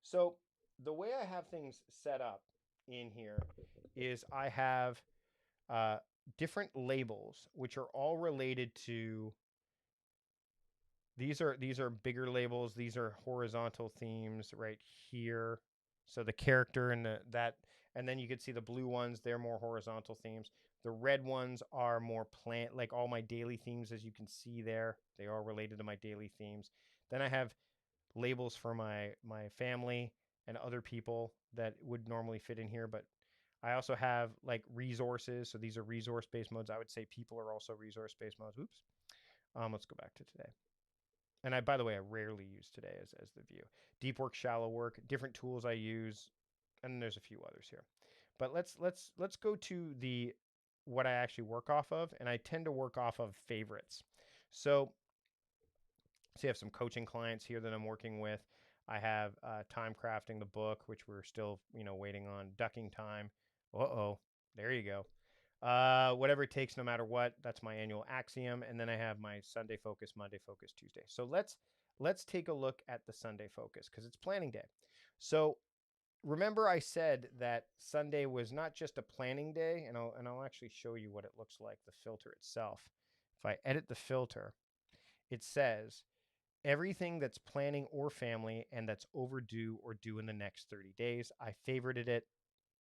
So the way I have things set up in here is I have different labels, which are all related to, these are bigger labels. These are horizontal themes right here. So the character and and then you can see the blue ones, they're more horizontal themes. The red ones are more like all my daily themes, as you can see there. They are related to my daily themes. Then I have labels for my family and other people that would normally fit in here, but I also have like resources. So these are resource-based modes. I would say people are also resource-based modes. Oops. Let's go back to today. And by the way, I rarely use today as the view. Deep work, shallow work, different tools I use, and there's a few others here. But let's go to what I actually work off of, and I tend to work off of favorites. So you have some coaching clients here that I'm working with. I have Time Crafting the book, which we're still waiting on. Ducking Time. There you go. Whatever it takes, no matter what. That's my annual axiom. And then I have my Sunday focus, Monday focus, Tuesday. So let's take a look at the Sunday focus, because it's planning day. So remember I said that Sunday was not just a planning day, and I'll actually show you what it looks like, the filter itself. If I edit the filter, it says everything that's planning or family and that's overdue or due in the next 30 days. I favorited it.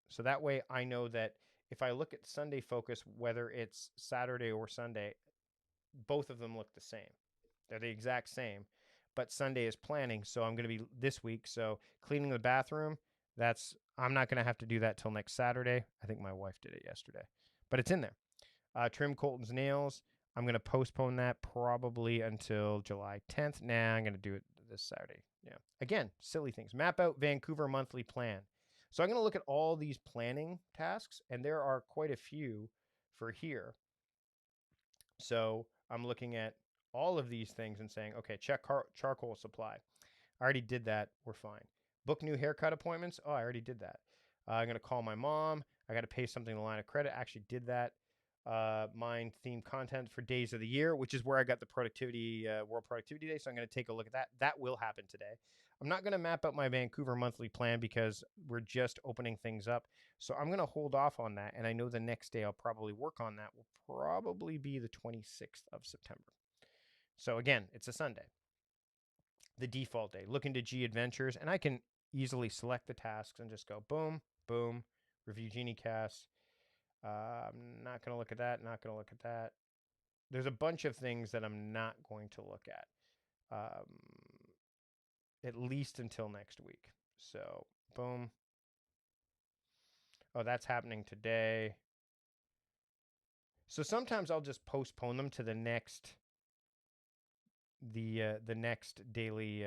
So that way I know that if I look at Sunday focus, whether it's Saturday or Sunday, both of them look the same. They're the exact same. But Sunday is planning, so I'm going to be this week. So cleaning the bathroom, I'm not going to have to do that till next Saturday. I think my wife did it yesterday, but it's in there. Trim Colton's nails. I'm going to postpone that probably until July 10th. Nah, I'm going to do it this Saturday. Yeah. Again, silly things. Map out Vancouver monthly plan. So I'm going to look at all these planning tasks, and there are quite a few for here. So I'm looking at all of these things and saying, okay, check charcoal supply. I already did that. We're fine. Book new haircut appointments. Oh, I already did that. I'm going to call my mom. I got to pay something in the line of credit. I actually did that. Mind theme content for days of the year, which is where I got the productivity, World Productivity Day. So I'm going to take a look at that. That will happen today. I'm not going to map out my Vancouver monthly plan because we're just opening things up. So I'm going to hold off on that. And I know the next day I'll probably work on that will probably be the 26th of September. So again, it's a Sunday. The default day. Look into G Adventures, and I can easily select the tasks and just go boom, boom, review Genie Cast. I'm not going to look at that, not going to look at that. There's a bunch of things that I'm not going to look at least until next week. So, boom. Oh, that's happening today. So sometimes I'll just postpone them to the next next daily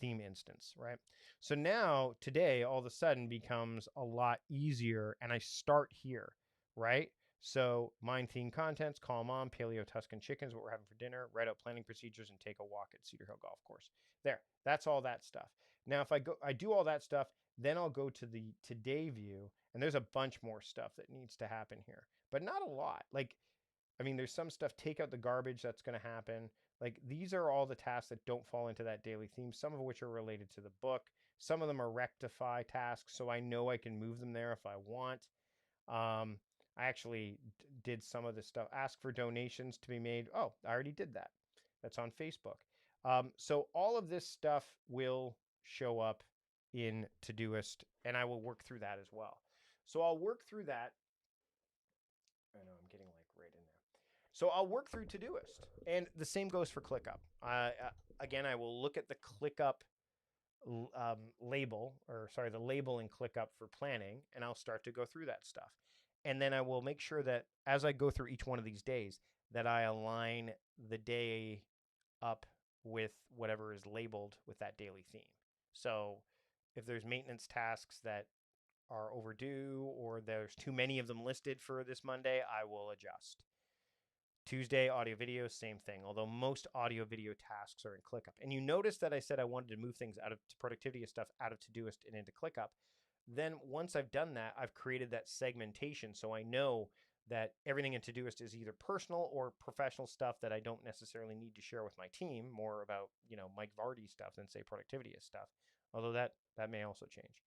theme instance, right? So now today all of a sudden becomes a lot easier, and I start here, right? So mind theme contents, call mom, paleo Tuscan chickens, what we're having for dinner, write out planning procedures, and take a walk at Cedar Hill Golf Course. There, that's all that stuff. Now if I do all that stuff, then I'll go to the today view, and there's a bunch more stuff that needs to happen here, but not a lot. Like, I mean, there's some stuff, take out the garbage, that's going to happen. Like, these are all the tasks that don't fall into that daily theme, some of which are related to the book. Some of them are rectify tasks, so I know I can move them there if I want. I actually did some of this stuff. Ask for donations to be made. Oh, I already did that. That's on Facebook. So all of this stuff will show up in Todoist, and I will work through that as well. So I'll work through that. I know I'm getting like right in there. So I'll work through Todoist, and the same goes for ClickUp. Again, I will look at the ClickUp label, or sorry, the label in ClickUp for planning, and I'll start to go through that stuff. And then I will make sure that as I go through each one of these days, that I align the day up with whatever is labeled with that daily theme. So if there's maintenance tasks that are overdue or there's too many of them listed for this Monday, I will adjust. Tuesday, audio video, same thing, although most audio video tasks are in ClickUp. And you notice that I said I wanted to move things out of productivity stuff out of Todoist and into ClickUp. Then once I've done that, I've created that segmentation, so I know that everything in Todoist is either personal or professional stuff that I don't necessarily need to share with my team, more about, Mike Vardy stuff than say productivity stuff, although that may also change.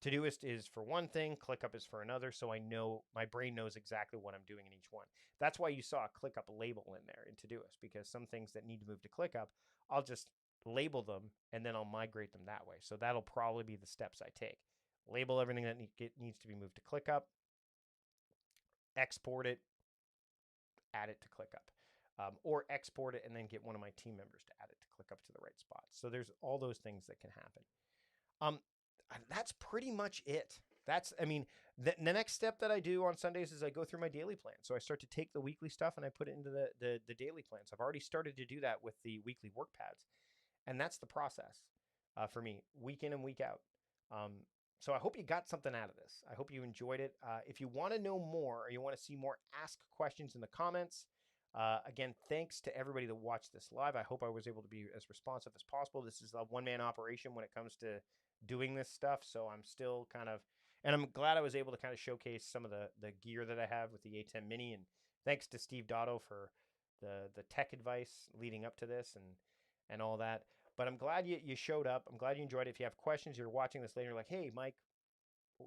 Todoist is for one thing, ClickUp is for another, so I know my brain knows exactly what I'm doing in each one. That's why you saw a ClickUp label in there in Todoist, because some things that need to move to ClickUp, I'll just label them and then I'll migrate them that way. So that'll probably be the steps I take. Label everything that needs to be moved to ClickUp, export it, add it to ClickUp. Or export it and then get one of my team members to add it to ClickUp to the right spot. So there's all those things that can happen. That's pretty much it. The next step that I do on Sundays is I go through my daily plan. So I start to take the weekly stuff and I put it into the daily plans. I've already started to do that with the weekly work pads. And that's the process for me, week in and week out. So I hope you got something out of this. I hope you enjoyed it. If you want to know more or you want to see more, ask questions in the comments. Again, thanks to everybody that watched this live. I hope I was able to be as responsive as possible. This is a one-man operation when it comes to doing this stuff, so I'm still and I'm glad I was able to kind of showcase some of the gear that I have with the A10 Mini, and thanks to Steve Dotto for the tech advice leading up to this and all that. But I'm glad you showed up. I'm glad you enjoyed it. If you have questions, you're watching this later, like, hey, Mike,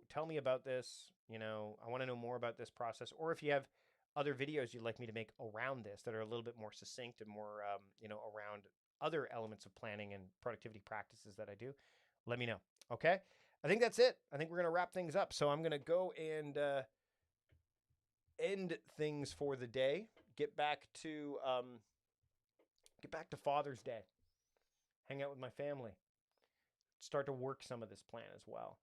tell me about this. I want to know more about this process. Or if you have other videos you'd like me to make around this that are a little bit more succinct and more, around other elements of planning and productivity practices that I do, let me know. Okay. I think that's it. I think we're going to wrap things up. So I'm going to go and end things for the day. Get back to Father's Day. Hang out with my family. Start to work some of this plan as well.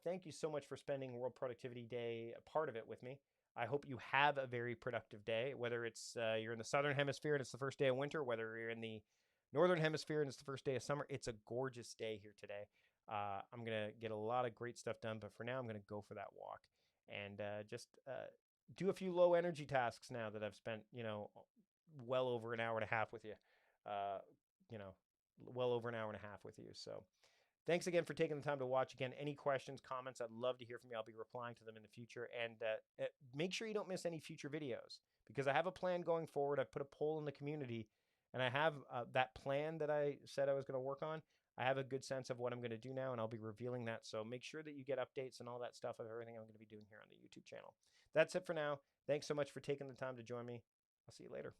Thank you so much for spending World Productivity Day, a part of it, with me. I hope you have a very productive day, whether it's you're in the Southern Hemisphere and it's the first day of winter, whether you're in the Northern Hemisphere and it's the first day of summer. It's a gorgeous day here today. I'm going to get a lot of great stuff done, but for now, I'm going to go for that walk and just do a few low energy tasks now that I've spent, well over an hour and a half with you. Uh, you know, well over an hour and a half with you. So thanks again for taking the time to watch. Again, any questions, comments, I'd love to hear from you. I'll be replying to them in the future. And make sure you don't miss any future videos, because I have a plan going forward. I've put a poll in the community, and I have that plan that I said I was going to work on. I have a good sense of what I'm going to do now, and I'll be revealing that. So make sure that you get updates and all that stuff of everything I'm going to be doing here on the YouTube channel. That's it for now. Thanks so much for taking the time to join me. I'll see you later.